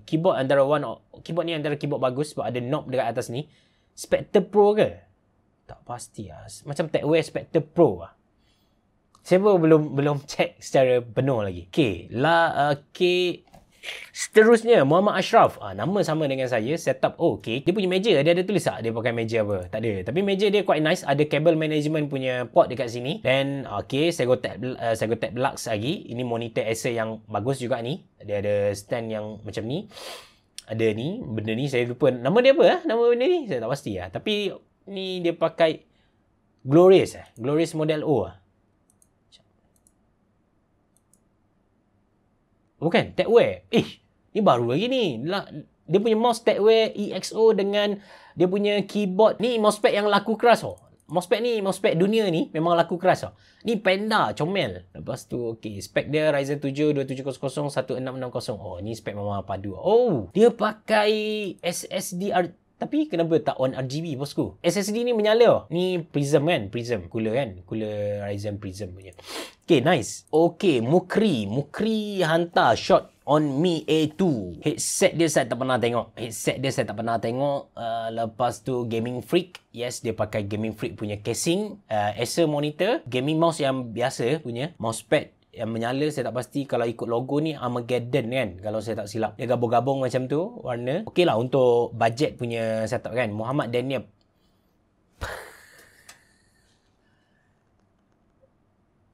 Keyboard keyboard ni antara keyboard bagus sebab ada knob dekat atas ni. Spectre Pro ke? Tak pasti lah. Macam Techwear Spectre Pro lah. Saya pun belum check secara penuh lagi. Okay. Seterusnya Muhammad Ashraf. Nama sama dengan saya. Setup okay. Dia punya meja dia ada tulis tak dia pakai meja apa? Tak ada. Tapi meja dia quite nice. Ada cable management punya port dekat sini. Then okay, Segotech Lux lagi. Ini monitor Acer yang bagus juga ni. Dia ada stand yang macam ni. Ada ni, benda ni saya lupa nama dia apa nama benda ni saya tak pasti lah. Tapi ni dia pakai Glorious model O bukan Techwear. Ni baru lagi ni. Dia punya mouse Techwear EXO dengan dia punya keyboard. Ni mousepad yang laku keras Mousepad ni, mousepad dunia ni memang laku keras Ni Panda, comel. Lepas tu okay, spek dia Ryzen 7 2700 1660. Ni spek memang padu. Dia pakai SSD tapi kenapa tak on RGB bosku? SSD ni menyala. Ni Prism kan? Cooler kan? Cooler Ryzen Prism punya. Okay, nice. Okay, Mukri hantar shot on Mi A2. Headset dia saya tak pernah tengok. Lepas tu Gaming Freak. Yes, dia pakai Gaming Freak punya casing. Acer monitor. Gaming mouse yang biasa punya. Mousepad yang menyala saya tak pasti. Kalau ikut logo ni Armageddon kan, kalau saya tak silap. Dia gabung-gabung macam tu warna. Okey lah untuk budget punya setup kan. Muhammad Daniel.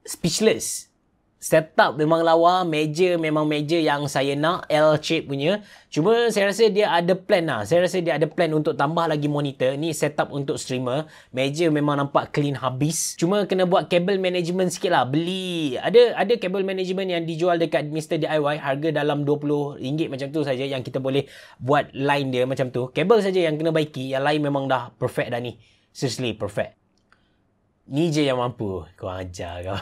Speechless. Setup memang lawa, meja memang meja yang saya nak, L shape punya. Cuma saya rasa dia ada plan lah. Saya rasa dia ada plan untuk tambah lagi monitor. Ni setup untuk streamer. Meja memang nampak clean habis. Cuma kena buat cable management sikit lah. Beli, ada cable management yang dijual dekat Mr. DIY. Harga dalam RM20 macam tu saja yang kita boleh buat line dia macam tu. Kabel saja yang kena baiki. Yang lain memang dah perfect dah ni. Seriously, perfect. Ni je yang mampu. Kau ajar kau.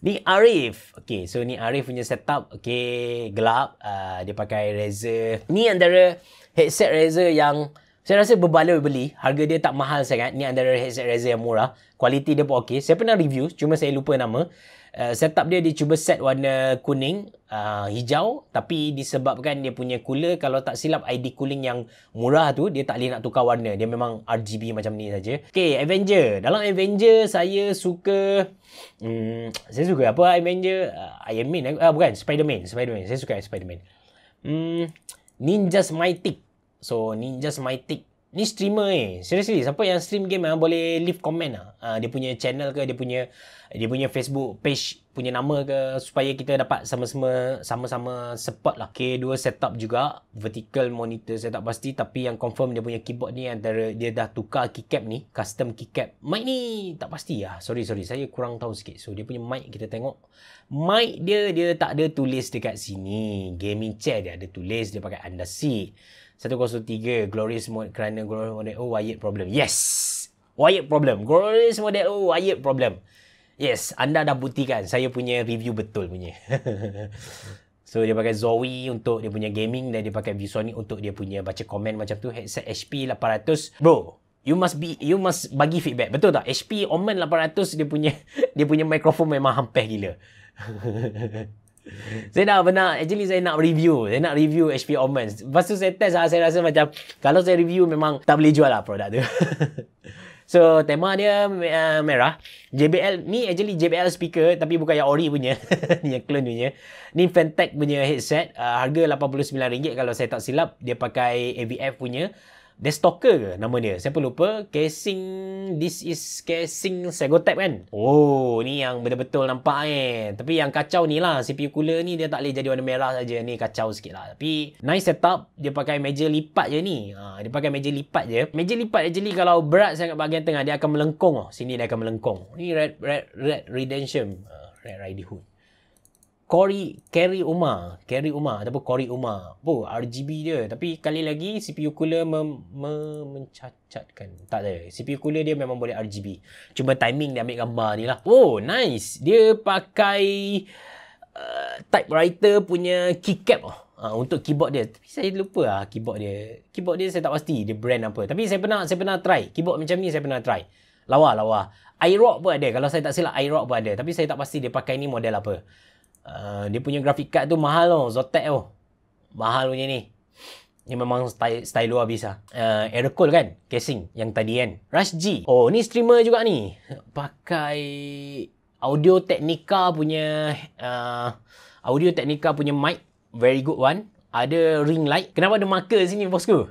Ni Arif. Okay, so ni Arif punya setup. Okay, gelap. Dia pakai Razer. Ni antara headset Razer yang saya rasa berbaloi beli. Harga dia tak mahal sangat. Ni antara headset Razer yang murah. Kualiti dia pun okay. Saya pernah review. Cuma saya lupa nama. Setup dia cuba set warna kuning, hijau. Tapi disebabkan dia punya cooler, kalau tak silap ID cooling yang murah tu, dia tak boleh nak tukar warna. Dia memang RGB macam ni saja. Okay, Avenger. Dalam Avenger, saya suka... saya suka apa Avenger? Iron Man. Bukan, Spider-Man. Saya suka Spider-Man. Ninja Mythic. So, Ninja Mythic. Ni streamer seriously, siapa yang stream game boleh leave comment lah. Dia punya channel ke, dia punya Facebook page punya nama ke, supaya kita dapat sama-sama support lah. Okay, dua setup juga. Vertical monitor saya tak pasti, tapi yang confirm dia punya keyboard ni antara dia dah tukar keycap ni, custom keycap. Mic ni tak pasti lah. Sorry, saya kurang tahu sikit. So dia punya mic kita tengok. Mic dia tak ada tulis dekat sini. Gaming chair dia ada tulis, dia pakai under seat. 103 Glorious mode kerana Glorious model O wired problem. Yes, wired problem. Glorious model O wired problem. Yes, anda dah buktikan saya punya review betul punya. So dia pakai Zowie untuk dia punya gaming, dan dia pakai ViewSonic untuk dia punya baca komen macam tu. Headset HP 800. Bro, you must bagi feedback. Betul tak? HP Omen 800 dia punya mikrofon memang hampir gila. Saya nak review HP Omen. Lepas tu saya test lah, saya rasa macam kalau saya review memang tak boleh jual lah produk tu. So tema dia merah. JBL ni actually JBL speaker, tapi bukan yang ori punya. Ni yang clone punya. Ni Fantech punya headset. Harga RM89 kalau saya tak silap. Dia pakai AVF punya. Desktopper ke nama dia? Saya pun lupa. Casing, this is casing Segotep kan? Oh, ni yang betul-betul nampak Tapi yang kacau ni lah, CPU cooler ni dia tak boleh jadi warna merah saja. Ni kacau sikit lah. Tapi nice setup. Dia pakai meja lipat je ni. Dia pakai meja lipat je. Meja lipat actually kalau berat sangat bahagian tengah, dia akan melengkung. Sini dia akan melengkung. Ni Red Redemption. Red Riding Hood. Carry Umar ataupun Cory Umar. RGB dia. Tapi kali lagi CPU cooler mencacatkan. Tak ada. CPU cooler dia memang boleh RGB. Cuma timing dia ambil gambar ni lah. Oh, nice. Dia pakai typewriter punya keycap untuk keyboard dia. Tapi saya lupa lah keyboard dia. Keyboard dia saya tak pasti dia brand apa. Tapi saya pernah try. Keyboard macam ni saya pernah try. Lawa. iRock pun ada. Kalau saya tak silap iRock pun ada. Tapi saya tak pasti dia pakai ni model apa. Dia punya graphic card tu mahal tau. Zotac tu. Mahal punya ni. Ni memang stylo habis lah. Aerocool kan? Casing yang tadi kan? Rush G. Oh, ni streamer juga ni. Pakai Audio Technica punya mic. Very good one. Ada ring light. Kenapa ada marker sini bosku?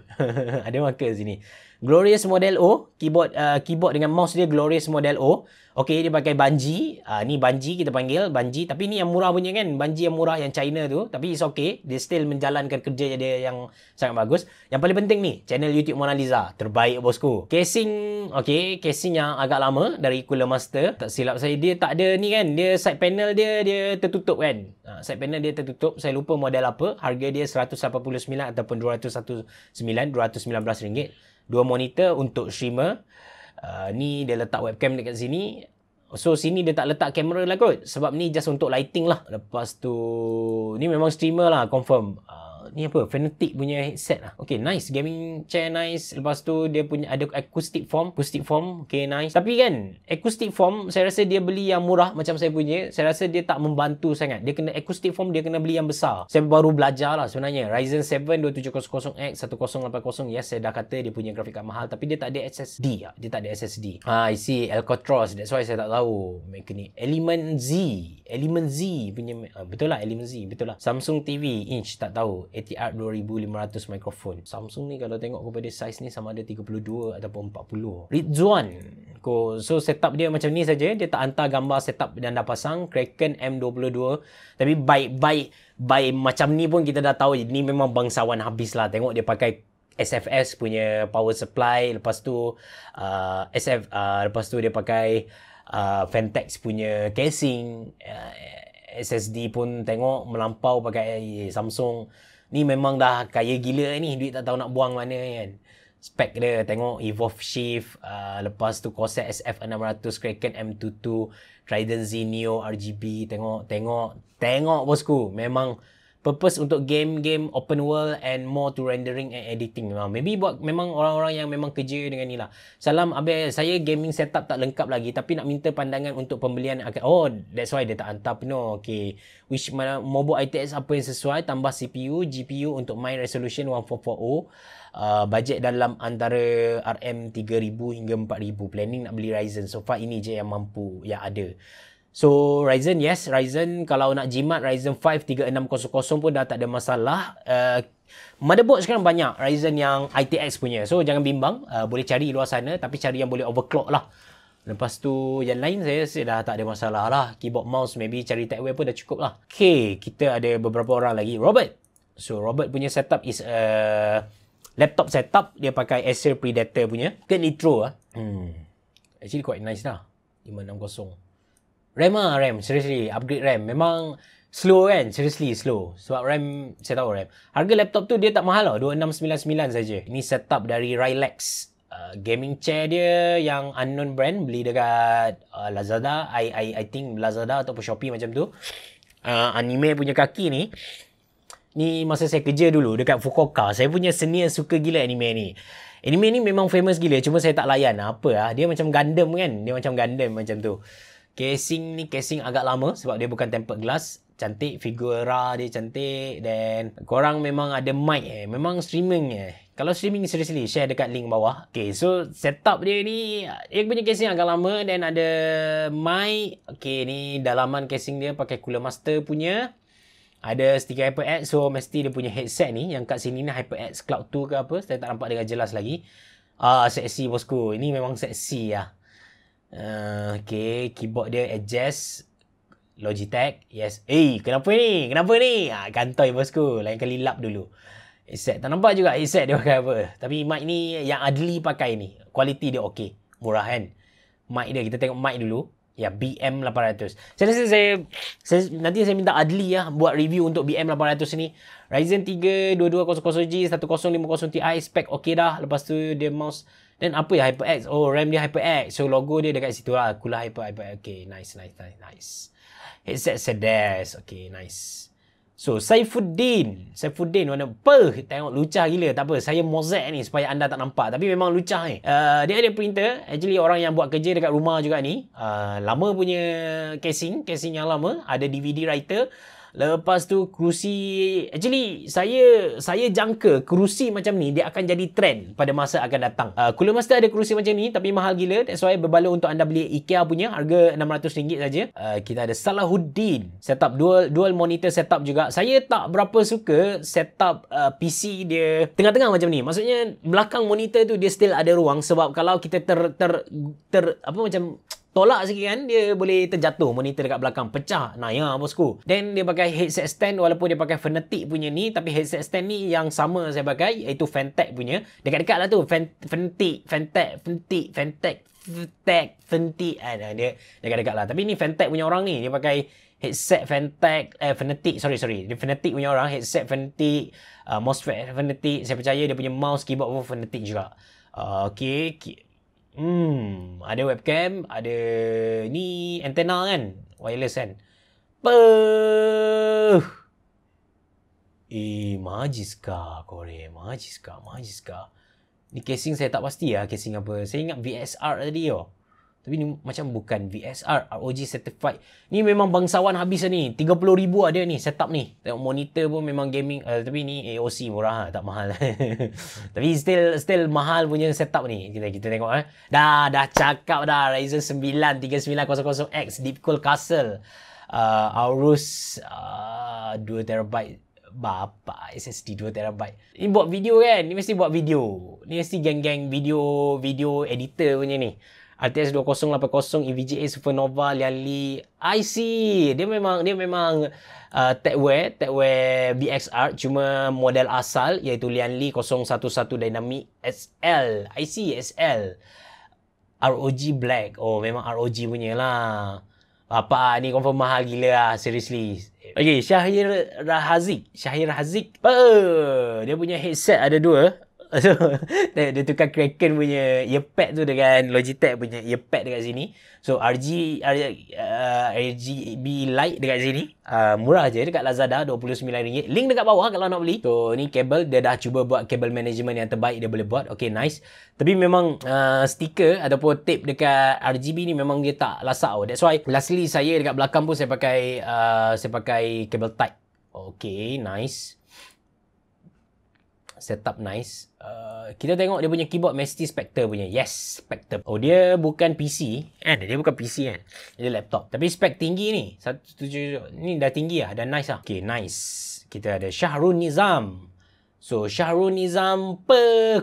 Ada marker sini. Glorious Model O. Keyboard dengan mouse dia Glorious Model O. Okay, dia pakai Bungie. Ni Bungie kita panggil. Bungie. Tapi ni yang murah punya kan. Bungie yang murah yang China tu. Tapi it's okay. Dia still menjalankan kerja dia yang sangat bagus. Yang paling penting ni, channel YouTube Mona Lisa. Terbaik bosku. Casing. Okay, casing yang agak lama dari Cooler Master. Tak silap saya, dia tak ada ni kan. Dia side panel dia tertutup kan. Side panel dia tertutup. Saya lupa model apa. Harga dia RM189 ataupun RM219. Dua monitor untuk streamer. Ni dia letak webcam dekat sini. So sini dia tak letak kamera lah kot. Sebab ni just untuk lighting lah. Lepas tu ni memang streamer lah confirm. ni apa, Fnatic punya headset lah. Okay, nice. Gaming chair nice. Lepas tu dia punya ada acoustic form. Okay, nice. Tapi kan, acoustic form saya rasa dia beli yang murah macam saya punya. Saya rasa dia tak membantu sangat. Dia kena acoustic form, dia kena beli yang besar. Saya baru belajar lah sebenarnya. Ryzen 7 2700X 1080. Yes, saya dah kata dia punya grafik card mahal, tapi dia tak ada SSD. Dia tak ada SSD. I see Alcatraz. That's why saya tak tahu mekanik. Element Z punya betul lah, Element Z betul lah. Samsung TV inch tak tahu. ATR 2500 mikrofon. Samsung ni kalau tengok kepada size ni sama ada 32 ataupun 40. Ridzuan. So setup dia macam ni saja. Dia tak hantar gambar setup dan dah pasang. Kraken M22. Tapi baik macam ni pun kita dah tahu ni memang bangsawan habis lah. Tengok dia pakai SFS punya power supply. Lepas tu lepas tu dia pakai Fentex punya casing. SSD pun tengok melampau pakai Samsung. Ni memang dah kaya gila ni. Duit tak tahu nak buang mana kan. Spek dia tengok Evolve Shift. Lepas tu Corsair SF600, Kraken M22, Trident Z Neo RGB. Tengok bosku. Memang purpose untuk game open world and more to rendering and editing. Maybe buat memang orang-orang yang memang kerja dengan ni lah. Salam Abel, saya gaming setup tak lengkap lagi tapi nak minta pandangan untuk pembelian. Oh, that's why dia tak hantar penuh. Okay. Which mobile ITX apa yang sesuai, tambah CPU, GPU untuk main resolution 1440. Bajet dalam antara RM3,000 hingga 4,000. Planning nak beli Ryzen. So far ini je yang mampu, yang ada. So Ryzen, yes, Ryzen kalau nak jimat Ryzen 5 3600 pun dah tak ada masalah. Motherboard sekarang banyak Ryzen yang ITX punya. So jangan bimbang, boleh cari luar sana tapi cari yang boleh overclock lah. Lepas tu yang lain saya rasa dah tak ada masalah lah. Keyboard mouse maybe cari TechWare pun dah cukup lah. Okay, kita ada beberapa orang lagi. Robert. So Robert punya setup is laptop setup. Dia pakai Acer Predator punya. Ke Nitro lah. Actually quite nice lah. 560. RAM. Seriously, upgrade RAM. Memang slow kan? Seriously, slow. Sebab RAM, saya tahu RAM. Harga laptop tu dia tak mahal tau. 2699 saja. Ini setup dari Rilex. Gaming chair dia yang unknown brand. Beli dekat Lazada. I think Lazada ataupun Shopee macam tu. Anime punya kaki ni. Ni masa saya kerja dulu dekat Fukuoka. Saya punya senior suka gila anime ni. Anime ni memang famous gila. Cuma saya tak layan. Apa lah. Dia macam Gundam kan? Dia macam Gundam macam tu. Casing ni casing agak lama sebab dia bukan tempered glass. Cantik, figura dia cantik. Dan korang memang ada mic memang streaming Kalau streaming seriously, share dekat link bawah. Okay, so setup dia ni, dia punya casing agak lama. Dan ada mic. Okay, ni dalaman casing dia pakai Cooler Master punya. Ada stiker HyperX. So mesti dia punya headset ni, yang kat sini ni HyperX Cloud 2 ke apa. Saya tak nampak dengan jelas lagi. Seksi bosku. Ini memang seksi lah. Okay, keyboard dia adjust Logitech. Yes. Kenapa ni? Kantoi bosku. Lain kali lap dulu. Headset. Tak nampak juga headset dia pakai apa. Tapi mic ni yang Adli pakai ni. Kualiti dia okey. Murah kan? Mic dia. Kita tengok mic dulu. Ya, BM800. Saya rasa nanti saya minta Adli lah buat review untuk BM800 ni. Ryzen 3 2200G 1050 Ti. Spek okey dah. Lepas tu dia mouse. Dan apa ya HyperX? Oh, RAM dia HyperX. So logo dia dekat situ lah. Kula HyperX. Okay, nice. Headset sedes. Okay, nice. So, Saifuddin mana apa? Tengok lucah gila. Tak apa, saya mosaic ni supaya anda tak nampak. Tapi memang lucah ni. Dia ada printer. Actually, orang yang buat kerja dekat rumah juga ni. Lama punya casing yang lama. Ada DVD writer. Lepas tu kerusi. Actually, saya jangka kerusi macam ni dia akan jadi trend pada masa akan datang. Cooler Master ada kerusi macam ni tapi mahal gila. That's why berbaloi untuk anda beli IKEA punya. Harga RM600 saja. Kita ada Salahuddin. Setup dual monitor setup juga. Saya tak berapa suka setup PC dia tengah-tengah macam ni. Maksudnya belakang monitor tu dia still ada ruang. Sebab kalau kita apa macam tolak sikit kan, dia boleh terjatuh monitor dekat belakang, pecah. Nah ya bosku. Dan dia pakai headset stand walaupun dia pakai Fnatic punya ni, tapi headset stand ni yang sama saya pakai iaitu Fentech punya. Dekat-dekat lah tu Fentech. Dia dekat-dekat lah. Tapi ni Fentech punya orang ni, dia pakai headset Fnatic. Dia Fnatic punya orang, headset Fnatic, mousepad Fnatic. Saya percaya dia punya mouse keyboard pun Fnatic juga. Okay. Ada webcam, ada ni antena kan, wireless kan. Majiska Kore. Majiska. Ni casing saya tak pasti lah casing apa. Saya ingat VSR tadi Tapi ni macam bukan VSR, ROG certified. Ni memang bangsawan habis lah ni. 30,000 ada ni setup ni. Tengok monitor pun memang gaming. Tapi ni AOC murah lah, tak mahal. Tapi still mahal punya setup ni. Kita tengok Dah cakap dah. Ryzen 9 3900X Deep Cool Castle. Aorus 2TB. Bapa SSD 2TB. Ni buat video kan? Ni mesti buat video. Ni mesti geng-geng video editor punya ni. RTX 2080 EVGA Supernova Lianli. I see. Dia memang TechWare BXR, cuma model asal iaitu Lianli 011 Dynamic SL. I see, SL. ROG Black. Oh, memang ROG punya lah. Apa ni confirm mahal gila lah, seriously. Okay, Syahir Haziq. Dia punya headset ada dua. So, dia tukar Kraken punya earpad tu dengan Logitech punya earpad dekat sini. So, RGB Lite dekat sini. Murah je dekat Lazada, RM29. Link dekat bawah kalau nak beli. So, ni kabel. Dia dah cuba buat kabel management yang terbaik dia boleh buat. Okay, nice. Tapi memang stiker ataupun tape dekat RGB ni memang dia tak lasak. That's why, lastly saya dekat belakang pun saya pakai kabel type. Okay, nice. Setup nice. Kita tengok dia punya keyboard Mesti Spectre punya. Yes, Spectre. Oh, dia bukan PC kan? Dia bukan PC kan? Dia laptop. Tapi spek tinggi ni. 177. Ni dah tinggi lah. Dah nice lah. Okay, nice. Kita ada Shahrul Nizam. So, Shahrul Nizam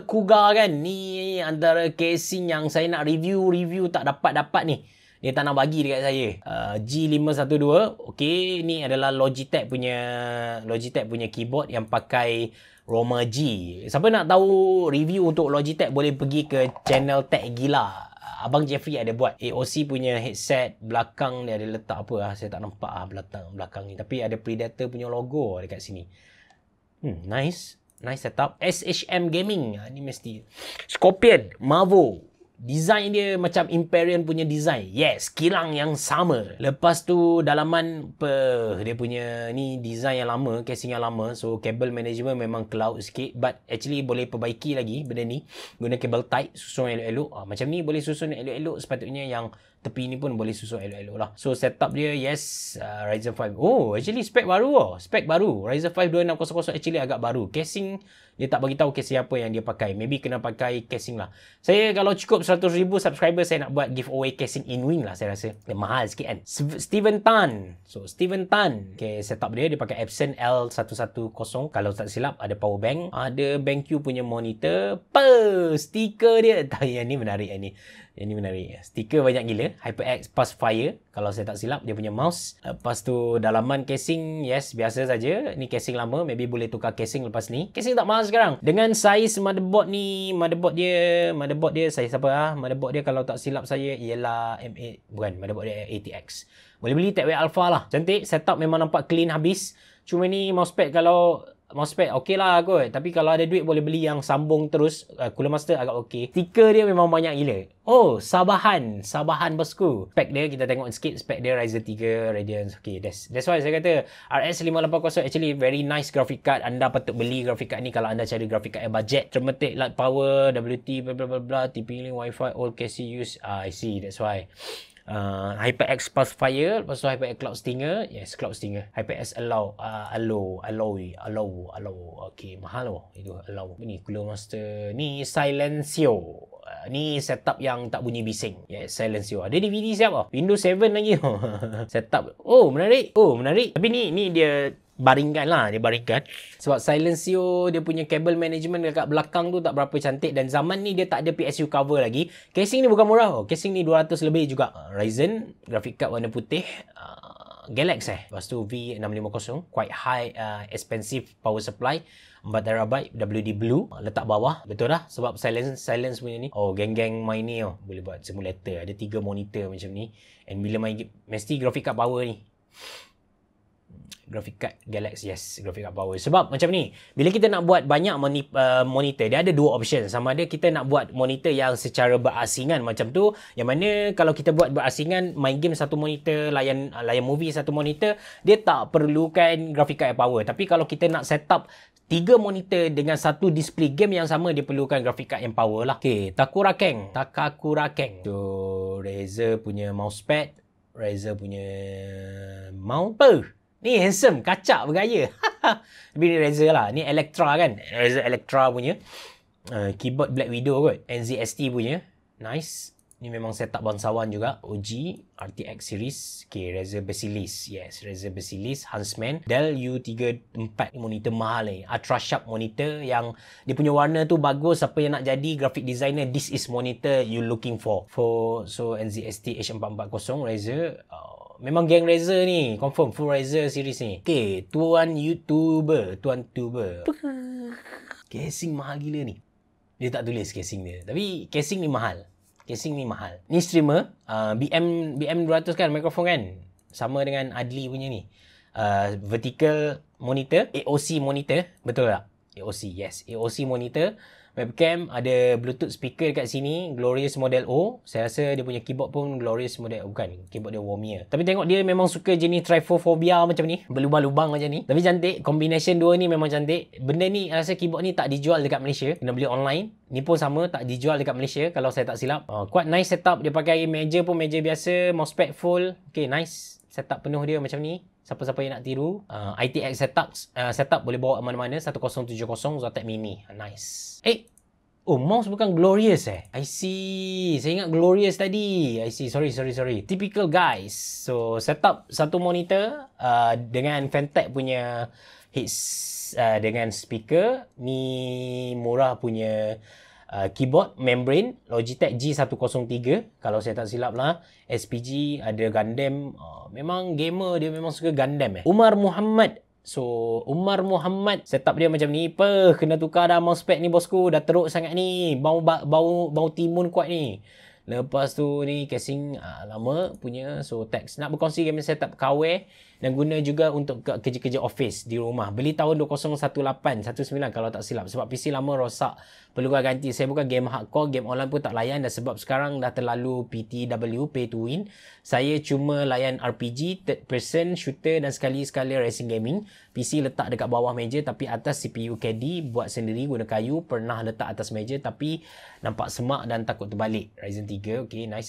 Kuga kan? Ni antara casing yang saya nak review tak dapat ni. Dia tak nak bagi dekat saya. G512. Okay, ni adalah Logitech punya keyboard yang pakai Roma G. Siapa nak tahu review untuk Logitech boleh pergi ke channel Tech Gila. Abang Jeffrey ada buat. AOC punya headset belakang dia ada letak apa lah. Saya tak nampak lah belakang ni. Tapi ada Predator punya logo dekat sini. Nice. Nice setup. SHM Gaming. Ni mesti. Scorpion. Mavo. Design dia macam Imperial punya design. Yes, kilang yang sama. Lepas tu dalaman dia punya ni design yang lama, casing yang lama. So cable management memang cloud sikit, but actually boleh perbaiki lagi benda ni. Guna kabel tight, susun elok-elok. Macam ni boleh susun elok-elok, sepatutnya yang tepi ni pun boleh susun elok-elok lah. So setup dia yes, Ryzen 5. Oh, actually spek baru Spek baru. Ryzen 5 2600 actually agak baru. Casing dia tak bagi tahu casing apa yang dia pakai. Maybe kena pakai casing lah. Saya kalau cukup 100,000 subscriber saya nak buat giveaway casing in-wing lah saya rasa. Dia mahal sikit kan. Steven Tan. So Steven Tan. Okay, setup dia pakai Epson L110. Kalau tak silap ada power bank. Ada BenQ punya monitor. Stiker dia. Yang ni menarik yang ni menarik. Stiker banyak gila. HyperX Pacifier. Kalau saya tak silap dia punya mouse. Lepas tu dalaman casing yes biasa saja. Ni casing lama. Maybe boleh tukar casing lepas ni. Casing tak mahal sekarang. Dengan saiz motherboard ni. Motherboard dia saiz apa motherboard dia kalau tak silap saya ialah M8. Bukan. Motherboard dia ATX. Boleh beli TechWare Alpha lah. Cantik. Setup memang nampak clean habis. Cuma ni mousepad okey lah kot. Tapi kalau ada duit boleh beli yang sambung terus. Cooler Master agak okey. Stiker dia memang banyak gila. Oh, Sabahan bosku. Spek dia kita tengok sikit. Spek dia Ryzen 3 Radeon. Okay, that's why saya kata RX 580 actually very nice graphic card. Anda patut beli graphic card ni kalau anda cari graphic card yang budget. Dramatic light power, WT blah blah blah, TP-Link, Wi-Fi, all KC use. I see, that's why. HyperX Pacifier, lepas tu HyperX Cloud Stinger. Yes, Cloud Stinger. HyperX Alloy. Okay, mahal itu Alloy. Ni Cooler Master. Ni Silencio. Ni setup yang tak bunyi bising. Yes, Silencio. Ada DVD siap Windows 7 lagi setup. Oh, menarik. Tapi ni dia baringkan. Sebab Silencio dia punya cable management dekat belakang tu tak berapa cantik. Dan zaman ni dia tak ada PSU cover lagi. Casing ni bukan murah Casing ni 200 lebih juga. Ryzen, graphic card warna putih. Galax Lepas tu V650. Quite high expensive power supply. 4TB WD Blue. Letak bawah. Betul dah. Sebab silence punya ni. Oh, geng-geng main ni boleh buat simulator. Ada 3 monitor macam ni. And bila main mesti graphic card power ni. graphic card Galaxy, yes, graphic card power. Sebab macam ni, bila kita nak buat banyak monitor, dia ada dua option. Sama ada kita nak buat monitor yang secara berasingan macam tu, yang mana kalau kita buat berasingan, main game satu monitor, layan movie satu monitor, dia tak perlukan graphic card power. Tapi kalau kita nak set up 3 monitor dengan satu display game yang sama, dia perlukan graphic card yang power lah. Okay, Takakurakeng. So, Razer punya mousepad, Razer punya mount. Ni handsome, kacak bergaya. Tapi ni Razer lah. Ni Electra kan? Razer Electra punya. Keyboard Black Widow kot. NZST punya. Nice. Ni memang setup bangsawan juga. OG, RTX series. Okay, Razer Basilisk. Yes, Razer Basilisk, Huntsman. Dell U34 monitor mahal ni. Ultra Sharp monitor yang dia punya warna tu bagus. Siapa yang nak jadi graphic designer, this is monitor you looking for. So, NZST H440 Razer. Memang geng Razer ni. Confirm full Razer series ni. Okay, Tuan YouTuber. Casing mahal gila ni. Dia tak tulis casing dia. Tapi casing ni mahal. Ni streamer, BM200 kan, mikrofon kan. Sama dengan Adli punya ni. Vertical monitor, AOC monitor, betul tak? AOC, yes. AOC monitor. Webcam, ada Bluetooth speaker dekat sini, Glorious Model O. Saya rasa dia punya keyboard pun Glorious Model O, bukan, keyboard dia Warmier. Tapi tengok dia memang suka jenis Trifophobia macam ni, berlubang-lubang macam ni. Tapi cantik, combination dua ni memang cantik. Benda ni, rasa keyboard ni tak dijual dekat Malaysia, kena beli online. Ni pun sama, tak dijual dekat Malaysia kalau saya tak silap. Quite nice setup, dia pakai meja pun meja biasa, mousepad full. Okay, nice. Setup penuh dia macam ni. Siapa-siapa yang nak tiru. ITX setup boleh bawa mana-mana. 1070 Zotac Mini. Nice. Mouse bukan Glorious I see. Saya ingat Glorious tadi. I see. Sorry. Typical guys. So, setup satu monitor dengan Fantech punya dengan speaker. Ni murah punya keyboard membrane Logitech G103 kalau saya tak silap lah. SPG ada Gundam. Memang gamer dia memang suka Gundam Umar Muhammad. So Umar Muhammad setup dia macam ni. Kena tukar dah mousepad ni bosku. Dah teruk sangat ni. Bau timun kuat ni. Lepas tu ni casing lama punya. So Tex nak berkongsi game setup KW dan guna juga untuk kerja-kerja office di rumah. Beli tahun 2018 19 kalau tak silap. Sebab PC lama rosak, perlu ganti. Saya bukan game hardcore, game online pun tak layan. Dan sebab sekarang dah terlalu PTW, pay to win. Saya cuma layan RPG, third person, shooter dan sekali-sekala racing gaming. PC letak dekat bawah meja tapi atas CPU KD. Buat sendiri guna kayu. Pernah letak atas meja tapi nampak semak dan takut terbalik. Ryzen 3, okay, nice.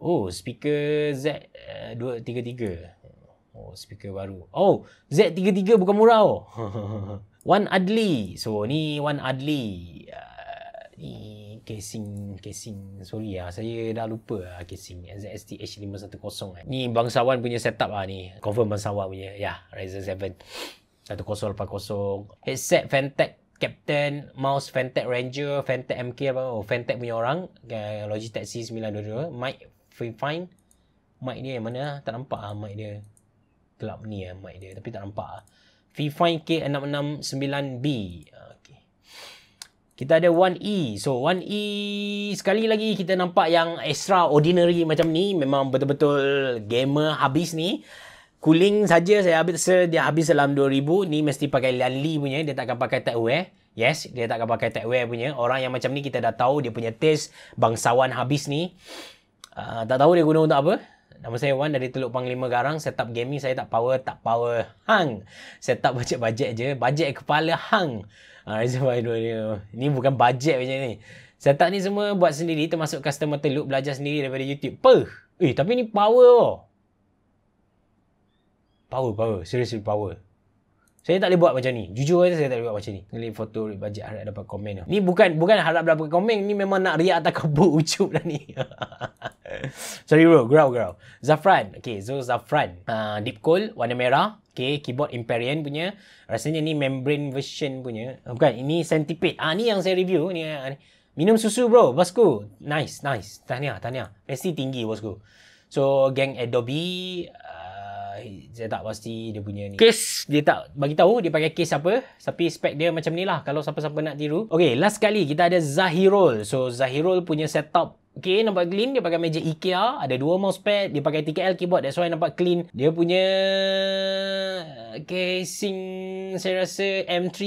Oh, speaker Z233. Oh, speaker baru. Oh, Z33 bukan murah One Adli. So, ni One Adli. Ni casing. Sorry saya dah lupa casing. ZST H510. Ni bangsawan punya setup ni. Confirm bangsawan punya. Ryzen 7 1080. Headset Fantech Captain, mouse Fantech Ranger, Fantech MK Fantech punya orang. Logitech C922. Mic Fine. Mic dia yang mana? Tak nampak mic dia. Gelap ni mic dia tapi tak nampak. Fine K669B. Okay. Kita ada One E. So One E sekali lagi kita nampak yang extraordinary macam ni. Memang betul-betul gamer habis ni. Cooling saja saya dia habis dalam 2000. Ni mesti pakai Lanli punya. Dia takkan pakai TechWare. Yes, dia takkan pakai TechWare punya. Orang yang macam ni kita dah tahu dia punya taste bangsawan habis ni. Tak tahu dia guna untuk apa. Nama saya Wan dari Teluk Panglima Garang. Setup gaming saya tak power. Hang. Setup bajet je. Bajet kepala hang. Ni bukan bajet macam ni. Setup ni semua buat sendiri. Termasuk customer Teluk. Belajar sendiri daripada YouTube. Tapi ni power Power. Seriously power. Saya tak boleh buat macam ni. Jujur saja saya tak boleh buat macam ni. Klik foto bajet harap dapat komen. Ni bukan harap dapat komen. Ni memang nak riak atas kabut ucup dah ni. Sorry bro, grow. Zafran. Okay, so Zafran. Deep Cool, warna merah. Okay, keyboard Imperial punya. Rasanya ni membrane version punya. Bukan, ini Centipede. Ni yang saya review. Ni. Minum susu bro, bosku. Nice. Tahniah. Mesti tinggi bosku. So, geng Adobe. Saya tak pasti dia punya ni. Case, dia tak bagi tahu dia pakai case apa. Tapi spek dia macam ni lah kalau siapa-siapa nak tiru. Okay, last kali kita ada Zahirul. So, Zahirul punya setup Okay, nampak clean. Dia pakai Magic IKEA. Ada 2 mousepad. Dia pakai TKL keyboard. That's why nampak clean. Dia punya casing saya rasa M3.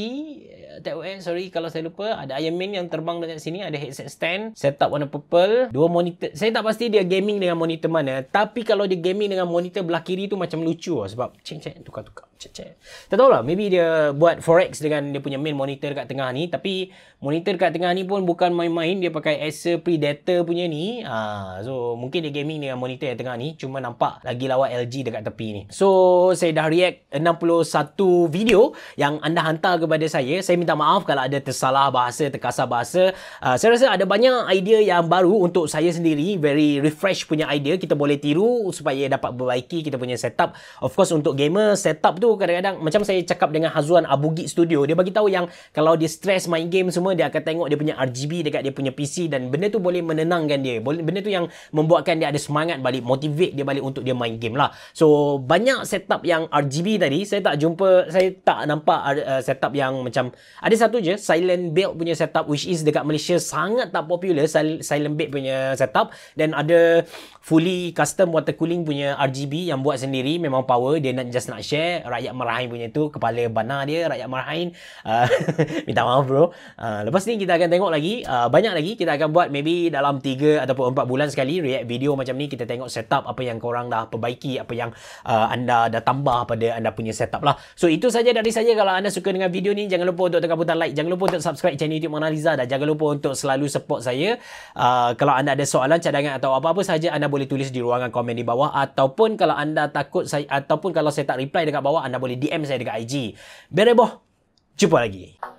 Sorry kalau saya lupa. Ada Iron Man yang terbang dekat sini. Ada headset stand. Setup warna purple. 2 monitor. Saya tak pasti dia gaming dengan monitor mana. Tapi kalau dia gaming dengan monitor belah kiri tu macam lucu lah. Sebab cek tukar-tukar. Cek. Tak tahulah. Maybe dia buat forex dengan dia punya main monitor kat tengah ni. Tapi monitor kat tengah ni pun bukan main-main. Dia pakai Acer Predator punya ni. So mungkin dia gaming dengan monitor yang tengah ni. Cuma nampak lagi lawa LG dekat tepi ni. So saya dah react 61 video yang anda hantar kepada saya. Saya minta maaf kalau ada tersalah bahasa, terkasar bahasa. Saya rasa ada banyak idea yang baru untuk saya sendiri. Very refresh punya idea. Kita boleh tiru supaya dapat perbaiki kita punya setup. Of course untuk gamer, setup tu kadang-kadang macam saya cakap dengan Hazwan Abu Geek Studio. Dia bagi tahu yang kalau dia stress main game semua, dia akan tengok dia punya RGB dekat dia punya PC dan benda tu boleh menenangkan dia. Benda tu yang membuatkan dia ada semangat balik, motivate dia balik untuk dia main game lah. So banyak setup yang RGB tadi saya tak nampak setup yang macam ada satu je silent build punya setup, which is dekat Malaysia sangat tak popular silent build punya setup, dan ada fully custom water cooling punya RGB yang buat sendiri. Memang power dia nak share Rakyat Marahin punya tu, kepala bana dia Rakyat Marahin. Minta maaf bro. Lepas ni kita akan tengok lagi, banyak lagi kita akan buat, maybe dalam 3 ataupun 4 bulan sekali react video macam ni. Kita tengok setup apa yang korang dah perbaiki, apa yang anda dah tambah pada anda punya setup lah. So itu saja dari saya. Kalau anda suka dengan video ni, jangan lupa untuk tekan butang like, jangan lupa untuk subscribe channel YouTube Mona Lisa, dan jangan lupa untuk selalu support saya. Kalau anda ada soalan, cadangan atau apa-apa saja, anda boleh tulis di ruangan komen di bawah, ataupun kalau anda takut saya, ataupun kalau saya tak reply dekat bawah, anda boleh DM saya dekat IG. Bereboh, jumpa lagi.